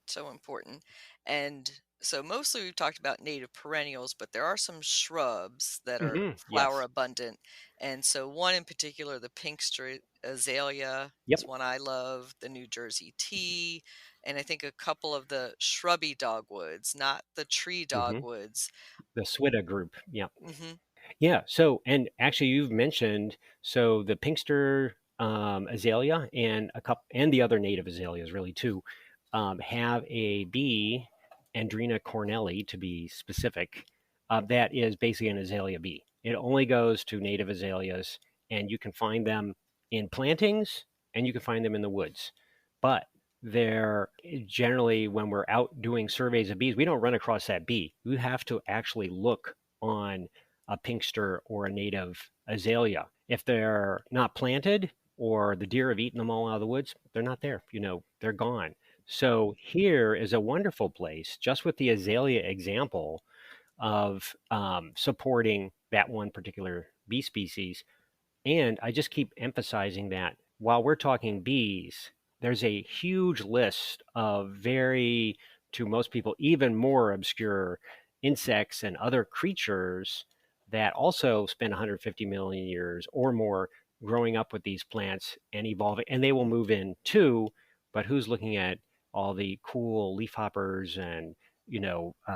So important. And so mostly we've talked about native perennials, but there are some shrubs that are flower Yes. abundant. And so one in particular, the Pinxter Azalea is Yep. one I love, the New Jersey tea, and I think a couple of the shrubby dogwoods, not the tree Hmm. dogwoods. The SWITA group. Yeah. Hmm. Yeah. So, and actually, you've mentioned the Pinxter azalea and a couple and the other native azaleas really too have a bee, Andrena cornelli to be specific, that is basically an azalea bee. It only goes to native azaleas, and you can find them in plantings and you can find them in the woods. But they're generally, when we're out doing surveys of bees, we don't run across that bee. You have to actually look on a Pinxter or a native azalea. If they're not planted or the deer have eaten them all out of the woods, they're not there. They're gone. So here is a wonderful place, just with the azalea example, of supporting that one particular bee species. And I just keep emphasizing that while we're talking bees, there's a huge list of very, to most people, even more obscure insects and other creatures that also spend 150 million years or more growing up with these plants and evolving. And they will move in too, but who's looking at all the cool leafhoppers and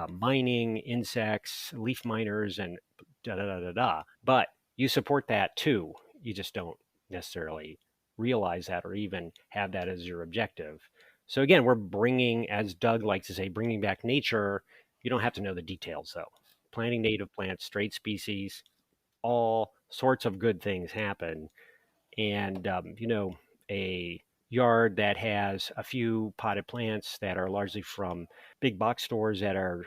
mining insects, leaf miners, and da da da da da. But you support that too. You just don't necessarily realize that or even have that as your objective. So again, we're bringing, as Doug likes to say, bringing back nature. You don't have to know the details though. Planting native plants, straight species, all sorts of good things happen. And a yard that has a few potted plants that are largely from big box stores that are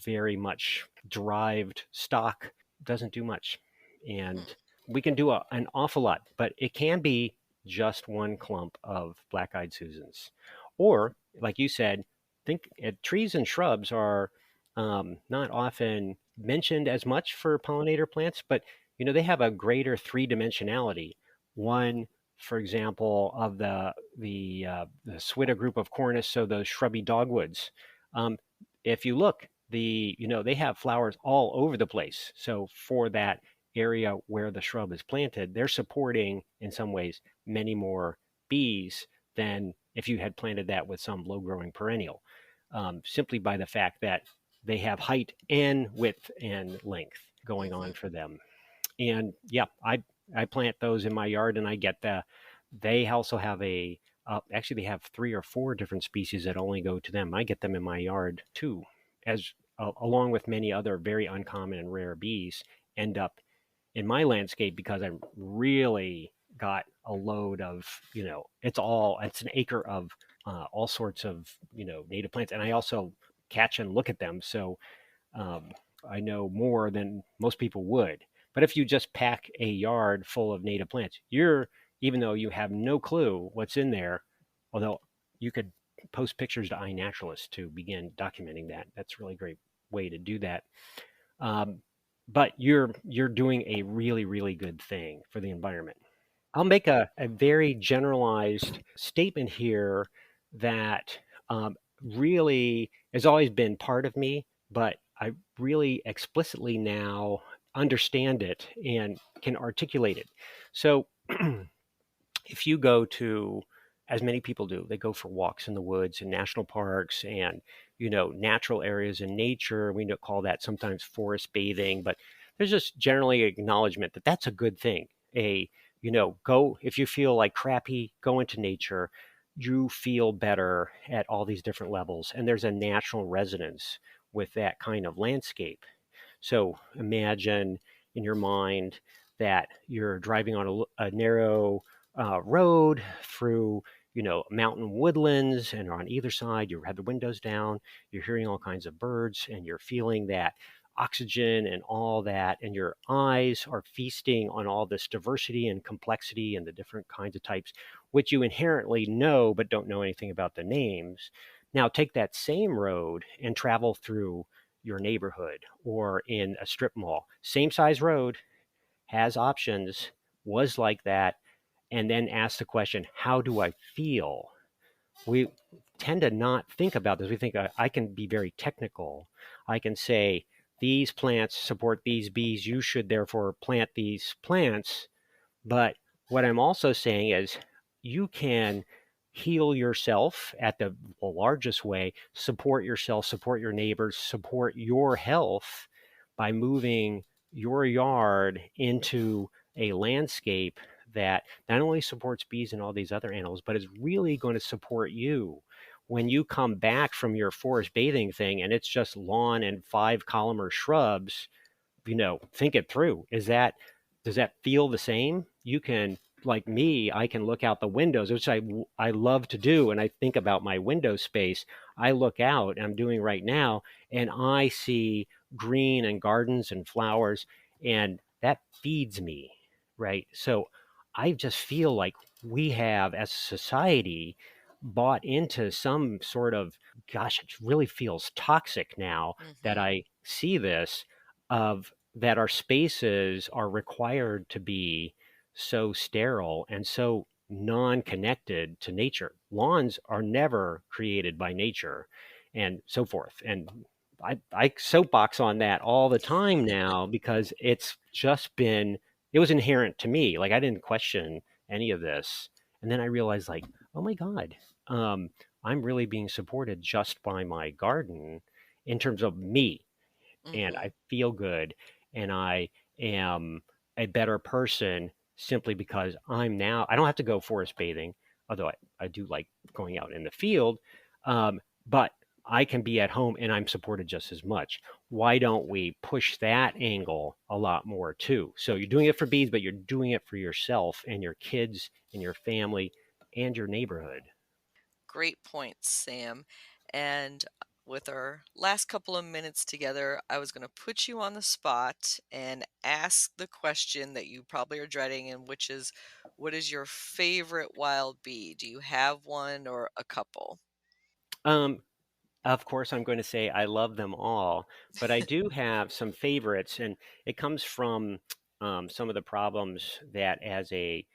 very much derived stock doesn't do much. Hmm. And we can do an awful lot, but it can be just one clump of black-eyed Susans. Or, like you said, think trees and shrubs are not often mentioned as much for pollinator plants, but they have a greater three-dimensionality. One, for example, of the Swida group of Cornus, so those shrubby dogwoods. Um, if you look, they have flowers all over the place. So for that area where the shrub is planted, they're supporting in some ways many more bees than if you had planted that with some low-growing perennial, simply by the fact that they have height and width and length going on Hmm. for them. And yeah, I plant those in my yard, and I get the. They also have actually they have 3 or 4 different species that only go to them. I get them in my yard too, as along with many other very uncommon and rare bees end up in my landscape because I really got a load of it's an acre of all sorts of native plants, and I also catch and look at them. So um, I know more than most people would. But if you just pack a yard full of native plants, even though you have no clue what's in there, although you could post pictures to iNaturalist to begin documenting that. That's a really great way to do that. Um, but you're doing a really, really good thing for the environment. I'll make a very generalized statement here that really has always been part of me, but I really explicitly now understand it and can articulate it. So if you go to, as many people do, they go for walks in the woods and national parks and natural areas in nature. We call that sometimes forest bathing, but there's just generally acknowledgement that that's a good thing. Go if you feel like crappy, go into nature. You feel better at all these different levels, and there's a natural resonance with that kind of landscape. So imagine in your mind that you're driving on a narrow road through mountain woodlands, and on either side you have the windows down, you're hearing all kinds of birds, and you're feeling that oxygen and all that, and your eyes are feasting on all this diversity and complexity and the different kinds of types which you inherently know but don't know anything about the names. Now take that same road and travel through your neighborhood or in a strip mall, same size road, has options, was like that, and then ask the question, how do I feel? We tend to not think about this. We think I can be very technical. I can say, these plants support these bees. You should therefore plant these plants. But what I'm also saying is you can heal yourself at the largest way, support yourself, support your neighbors, support your health by moving your yard into a landscape that not only supports bees and all these other animals, but is really going to support you. When you come back from your forest bathing thing and it's just lawn and 5 columnar shrubs, think it through. Does that feel the same? You can, like me, I can look out the windows, which I love to do, and I think about my window space. I look out, and I'm doing right now, and I see green and gardens and flowers, and that feeds me, right? So I just feel like we have, as a society, bought into some sort of, gosh, it really feels toxic now that Mhm. I see this, of that our spaces are required to be so sterile and so non-connected to nature. Lawns are never created by nature and so forth. And I soapbox on that all the time now because it's just been, it was inherent to me. Like I didn't question any of this. And then I realized like, oh my God, um, I'm really being supported just by my garden in terms of me, and Mhm. I feel good, and I am a better person simply because I don't have to go forest bathing, although I do like going out in the field, but I can be at home and I'm supported just as much. Why don't we push that angle a lot more too? So you're doing it for bees, but you're doing it for yourself and your kids and your family and your neighborhood. Great points, Sam. And with our last couple of minutes together, I was going to put you on the spot and ask the question that you probably are dreading, and which is, what is your favorite wild bee? Do you have one or a couple? Um, Of course, I'm going to say I love them all, but I do have some favorites, and it comes from some of the problems that, as a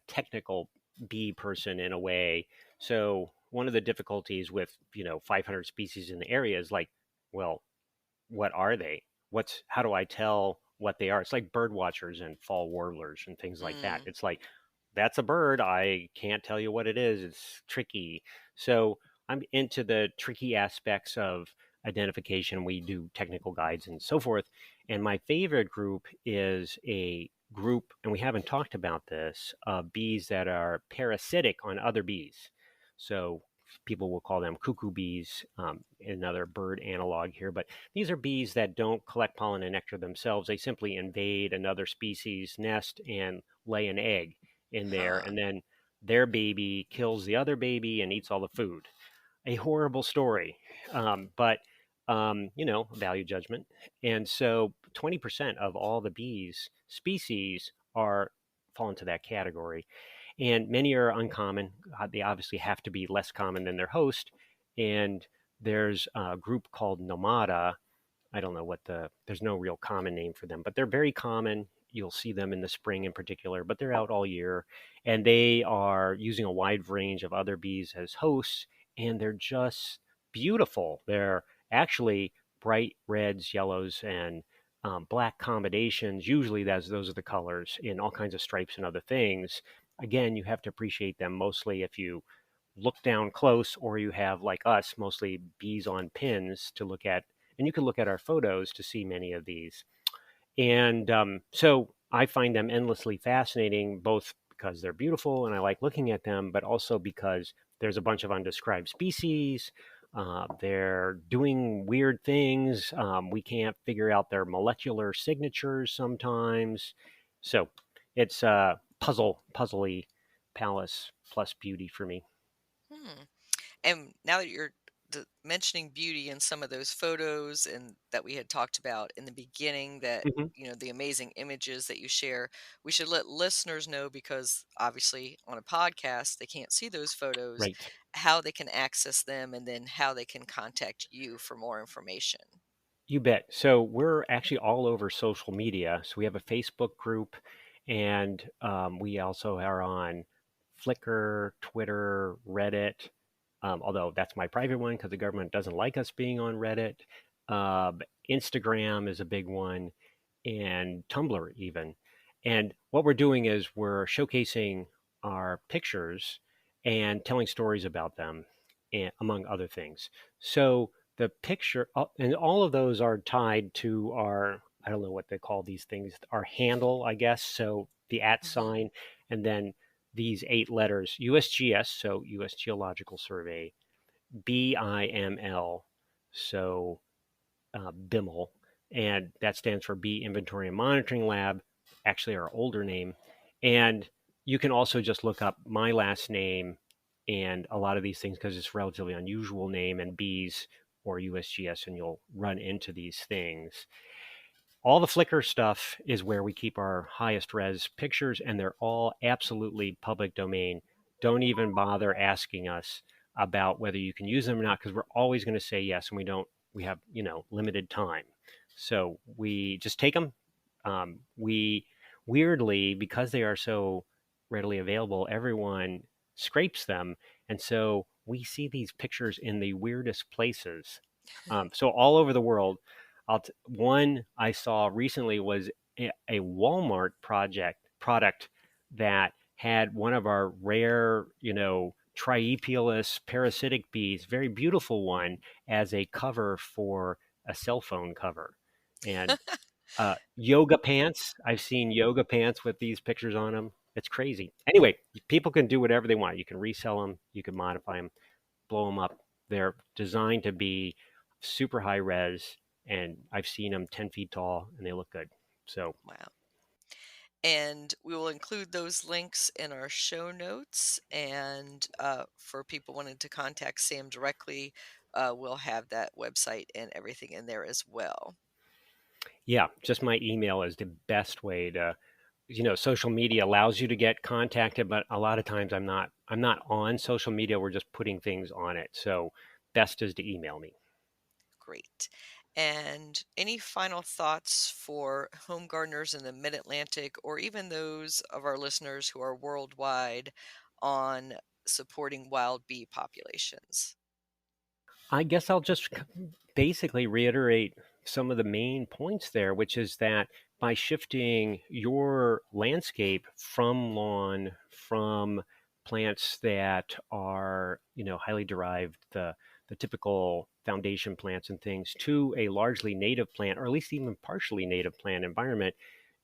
technical bee person, in a way. So one of the difficulties with 500 species in the area is like, well, what are they? How do I tell what they are? It's like bird watchers and fall warblers and things like that. Mm, It's like that's a bird. I can't tell you what it is. It's tricky. So I'm into the tricky aspects of identification. We do technical guides and so forth. And my favorite group is a group, and we haven't talked about this, of bees that are parasitic on other bees. So people will call them cuckoo bees, another bird analog here. But these are bees that don't collect pollen and nectar themselves. They simply invade another species' nest and lay an egg in there, huh. and then their baby kills the other baby and eats all the food. A horrible story, but value judgment. And so 20% of all the bees species are fall into that category, and many are uncommon. They obviously have to be less common than their host. And there's a group called nomada. I don't know there's no real common name for them, but they're very common. You'll see them in the spring in particular, but they're out all year. And they are using a wide range of other bees as hosts, and they're just beautiful. They're actually bright reds, yellows, and black combinations. Usually, those are the colors in all kinds of stripes and other things. Again, you have to appreciate them mostly if you look down close, or you have, like us, mostly bees on pins to look at. And you can look at our photos to see many of these. And so I find them endlessly fascinating, both because they're beautiful and I like looking at them, but also because there's a bunch of undescribed species. They're doing weird things. We can't figure out their molecular signatures sometimes. So it's a puzzly palace plus beauty for me. Hmm. And now that you're mentioning beauty in some of those photos and that we had talked about in the beginning, that Hmm. the amazing images that you share, we should let listeners know, because obviously on a podcast they can't see those photos, Right. how they can access them and then how they can contact you for more information. You bet. So we're actually all over social media. So we have a Facebook group, and we also are on Flickr, Twitter, Reddit. Although that's my private one because the government doesn't like us being on Reddit. Instagram is a big one, and Tumblr even. And what we're doing is we're showcasing our pictures and telling stories about them, among other things. So the picture, and all of those are tied to our, I don't know what they call these things, our handle, I guess. So the at Hmm. sign, and then these 8 letters: USGS, so US Geological Survey; BIML, so BIML, and that stands for Bee Inventory and Monitoring Lab, actually our older name. And you can also just look up my last name and a lot of these things because it's a relatively unusual name, and bees or USGS, and you'll run into these things. All the Flickr stuff is where we keep our highest res pictures, and they're all absolutely public domain. Don't even bother asking us about whether you can use them or not, because we're always going to say yes, and we have, limited time. So we just take them. We weirdly, because they are so readily available, everyone scrapes them, and so we see these pictures in the weirdest places. So all over the world. One I saw recently was a Walmart product that had one of our rare, Trioepilus parasitic bees, very beautiful one, as a cover for a cell phone cover. And yoga pants, I've seen yoga pants with these pictures on them. It's crazy. Anyway, people can do whatever they want. You can resell them, you can modify them, blow them up. They're designed to be super high res, and I've seen them 10 feet tall, and they look good. So, Wow. And we will include those links in our show notes. And for people wanting to contact Sam directly, we'll have that website and everything in there as well. yeah, just my email is the best way to, social media allows you to get contacted, but a lot of times I'm not on social media. We're just putting things on it. So, best is to email me. Great. And any final thoughts for home gardeners in the Mid Atlantic, or even those of our listeners who are worldwide, on supporting wild bee populations? I guess I'll just basically reiterate some of the main points there, which is that by shifting your landscape from lawn, from plants that are, highly derived, the typical foundation plants and things, to a largely native plant, or at least even partially native plant environment,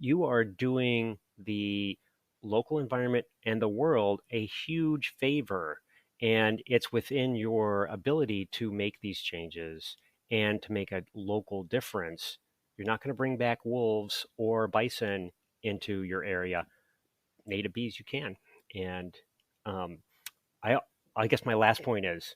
you are doing the local environment and the world a huge favor. And it's within your ability to make these changes and to make a local difference. You're not going to bring back wolves or bison into your area. Native bees, you can. And um, I, I guess my last point is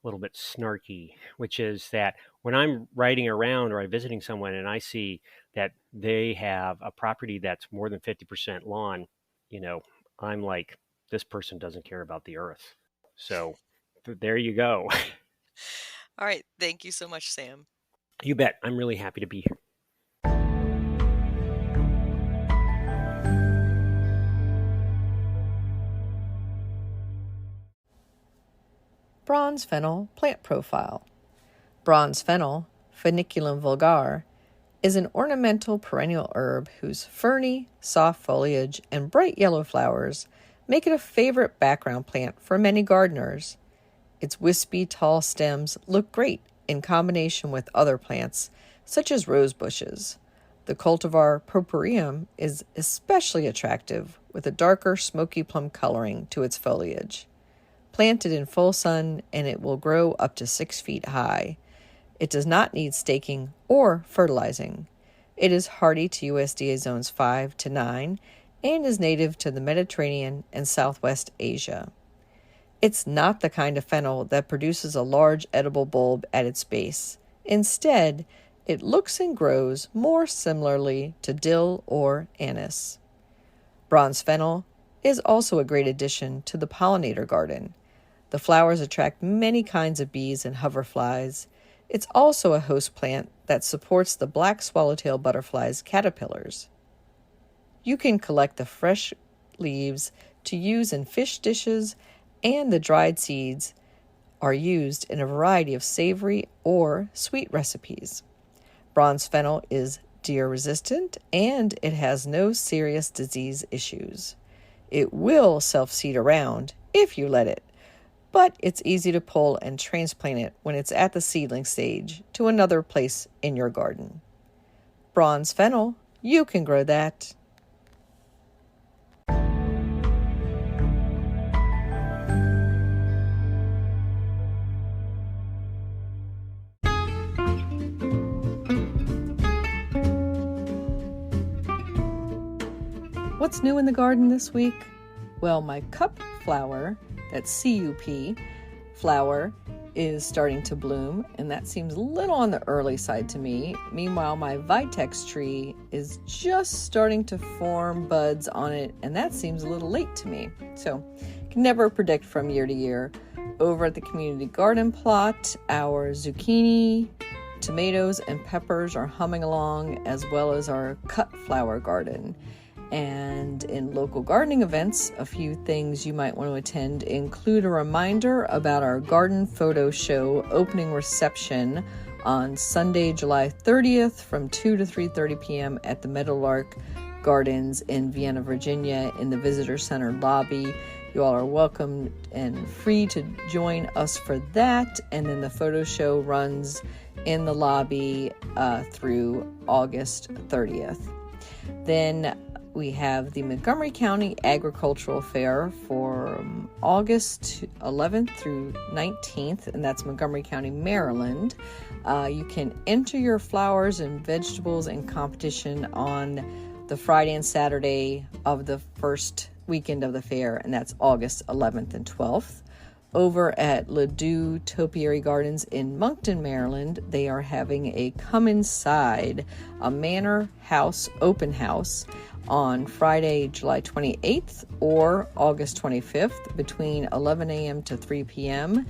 a little bit snarky, which is that when I'm riding around or I'm visiting someone and I see that they have a property that's more than 50% lawn, you know, I'm like, this person doesn't care about the earth. So there you go. All right. Thank you so much, Sam. You bet. I'm really happy to be here. Bronze Fennel Plant Profile. Bronze Fennel, Feniculum vulgare, is an ornamental perennial herb whose ferny, soft foliage and bright yellow flowers make it a favorite background plant for many gardeners. Its wispy, tall stems look great in combination with other plants, such as rose bushes. The cultivar Purpureum is especially attractive, with a darker, smoky plum coloring to its foliage. Planted in full sun, and it will grow up to 6 feet high. It does not need staking or fertilizing. It is hardy to USDA zones 5 to 9 and is native to the Mediterranean and Southwest Asia. It's not the kind of fennel that produces a large edible bulb at its base. Instead, it looks and grows more similarly to dill or anise. Bronze fennel is also a great addition to the pollinator garden. The flowers attract many kinds of bees and hoverflies. It's also a host plant that supports the black swallowtail butterfly's caterpillars. You can collect the fresh leaves to use in fish dishes, and the dried seeds are used in a variety of savory or sweet recipes. Bronze fennel is deer resistant, and it has no serious disease issues. It will self-seed around if you let it, but it's easy to pull and transplant it when it's at the seedling stage to another place in your garden. Bronze fennel, you can grow that. What's new in the garden this week? Well, my cup flower, that's CUP flower, is starting to bloom, and that seems a little on the early side to me. Meanwhile, my Vitex tree is just starting to form buds on it, and that seems a little late to me. So, can never predict from year to year. Over at the community garden plot, our zucchini, tomatoes, and peppers are humming along, as well as our cut flower garden. And in local gardening events, a few things you might want to attend include a reminder about our garden photo show opening reception on Sunday, July 30th from 2 to 3:30 p.m. at the Meadowlark Gardens in Vienna, Virginia in the Visitor Center lobby. You all are welcome and free to join us for that. And then the photo show runs in the lobby through August 30th. Then we have the Montgomery County Agricultural Fair for August 11th through 19th, and that's Montgomery County, Maryland. You can enter your flowers and vegetables in competition on the Friday and Saturday of the first weekend of the fair, and that's August 11th and 12th. Over at Ladew Topiary Gardens in Moncton, Maryland, they are having a Come Inside, a manor house open house on Friday, July 28th or August 25th between 11 a.m. to 3 p.m.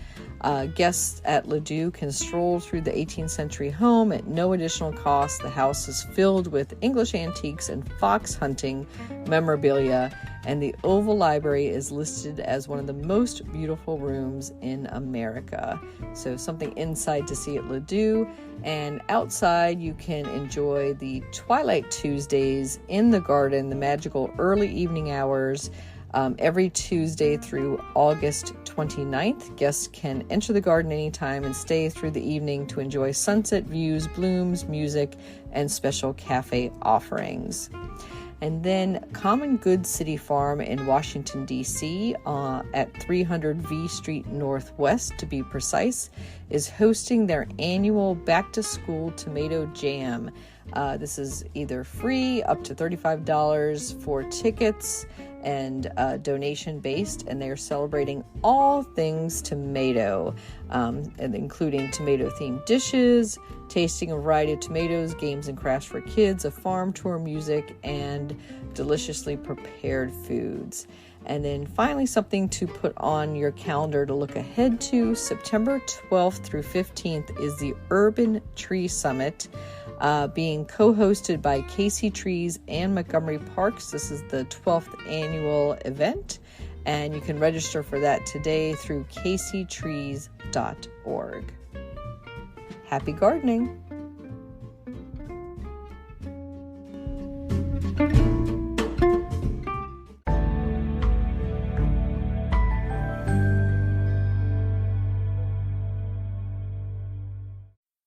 Guests at Ladew can stroll through the 18th century home at no additional cost. The house is filled with English antiques and fox hunting memorabilia, and the Oval Library is listed as one of the most beautiful rooms in America. So something inside to see at Ladew. And outside, you can enjoy the Twilight Tuesdays in the garden, the magical early evening hours, every Tuesday through August 29th. Guests can enter the garden anytime and stay through the evening to enjoy sunset views, blooms, music, and special cafe offerings. And then Common Good City Farm in Washington, D.C., at 300 V Street Northwest, to be precise, is hosting their annual back-to-school tomato jam. This is either free, up to $35 for tickets, and donation-based, and they're celebrating all things tomato, and including tomato-themed dishes, tasting a variety of tomatoes, games and crafts for kids, a farm tour, music, and deliciously prepared foods. And then finally, something to put on your calendar to look ahead to, September 12th through 15th is the Urban Tree Summit, being co-hosted by Casey Trees and Montgomery Parks. This is the 12th annual event, and you can register for that today through caseytrees.org. Happy gardening!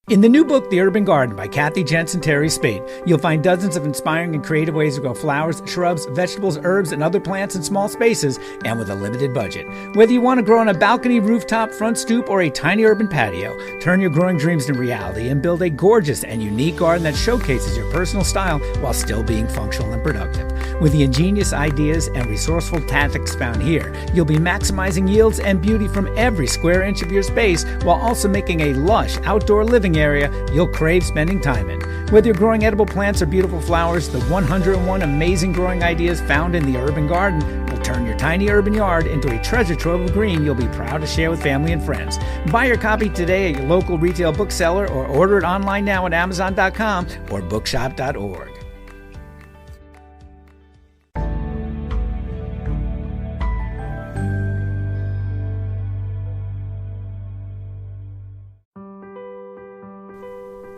In the new book, The Urban Garden by Kathy Jentz and Terry Spate, you'll find dozens of inspiring and creative ways to grow flowers, shrubs, vegetables, herbs, and other plants in small spaces and with a limited budget. Whether you want to grow on a balcony, rooftop, front stoop, or a tiny urban patio, turn your growing dreams into reality and build a gorgeous and unique garden that showcases your personal style while still being functional and productive. With the ingenious ideas and resourceful tactics found here, you'll be maximizing yields and beauty from every square inch of your space while also making a lush outdoor living area you'll crave spending time in. Whether you're growing edible plants or beautiful flowers, the 101 amazing growing ideas found in the Urban Garden will turn your tiny urban yard into a treasure trove of green you'll be proud to share with family and friends. Buy your copy today at your local retail bookseller or order it online now at Amazon.com or bookshop.org.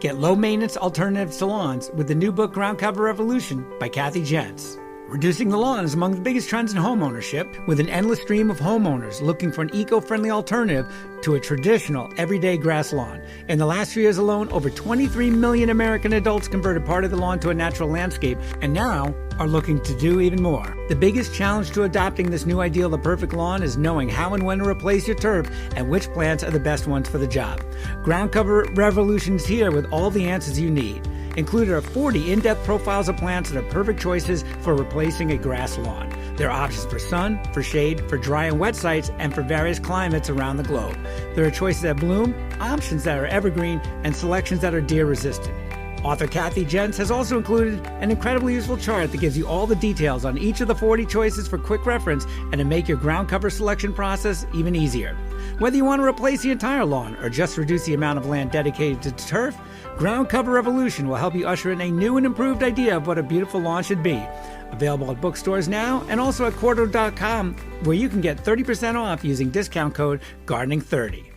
Get low-maintenance alternatives to lawns with the new book Ground Cover Revolution by Kathy Jentz. Reducing the lawn is among the biggest trends in homeownership, with an endless stream of homeowners looking for an eco-friendly alternative to a traditional everyday grass lawn. In the last 3 years alone, over 23 million American adults converted part of the lawn to a natural landscape, and now are looking to do even more. The biggest challenge to adopting this new ideal of the perfect lawn is knowing how and when to replace your turf and which plants are the best ones for the job. Ground Cover Revolution is here with all the answers you need. Included are 40 in-depth profiles of plants that are perfect choices for replacing a grass lawn. There are options for sun, for shade, for dry and wet sites, and for various climates around the globe. There are choices that bloom, options that are evergreen, and selections that are deer resistant. Author Jentz has also included an incredibly useful chart that gives you all the details on each of the 40 choices for quick reference and to make your ground cover selection process even easier. Whether you want to replace the entire lawn or just reduce the amount of land dedicated to turf, Ground Cover Revolution will help you usher in a new and improved idea of what a beautiful lawn should be. Available at bookstores now and also at Quarto.com, where you can get 30% off using discount code GARDENING30.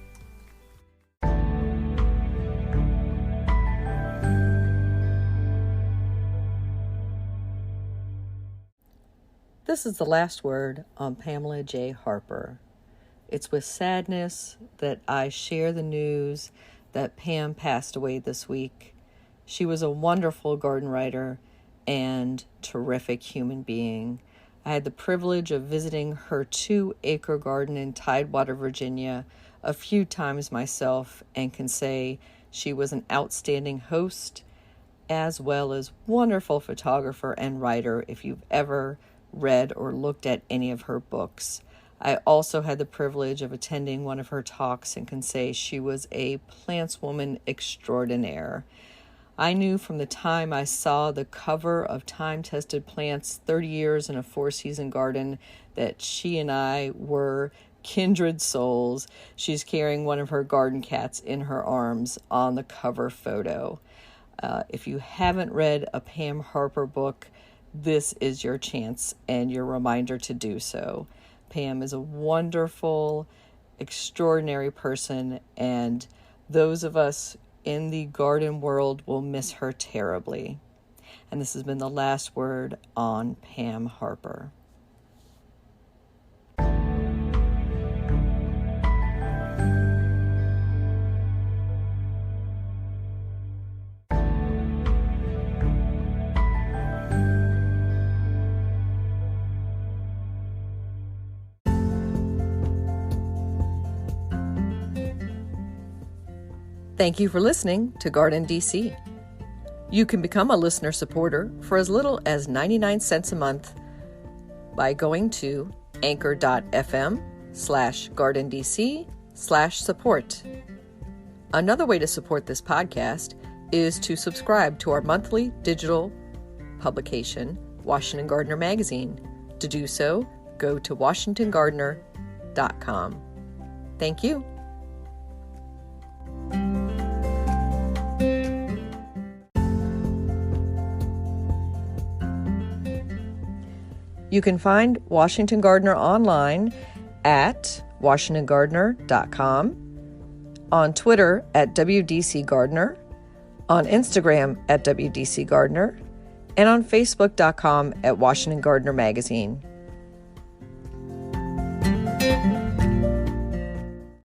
This is the last word on Pamela J. Harper. It's with sadness that I share the news that Pam passed away this week. She was a wonderful garden writer and terrific human being. I had the privilege of visiting her 2-acre garden in Tidewater, Virginia, a few times myself, and can say she was an outstanding host as well as wonderful photographer and writer if you've ever read or looked at any of her books. I also had the privilege of attending one of her talks and can say she was a plantswoman extraordinaire. I knew from the time I saw the cover of Time-Tested Plants 30 Years in a 4-Season Garden that she and I were kindred souls. She's carrying one of her garden cats in her arms on the cover photo. If you haven't read a Pam Harper book, this is your chance and your reminder to do so. Pam is a wonderful, extraordinary person, and those of us in the garden world will miss her terribly. And this has been the last word on Pam Harper. Thank you for listening to GardenDC. You can become a listener supporter for as little as 99 cents a month by going to anchor.fm/GardenDC/support. Another way to support this podcast is to subscribe to our monthly digital publication, Washington Gardener Magazine. To do so, go to WashingtonGardener.com. Thank you. You can find Washington Gardener online at WashingtonGardener.com, on Twitter at WDC Gardener, on Instagram at WDC Gardener, and on Facebook.com at Washington Gardener Magazine.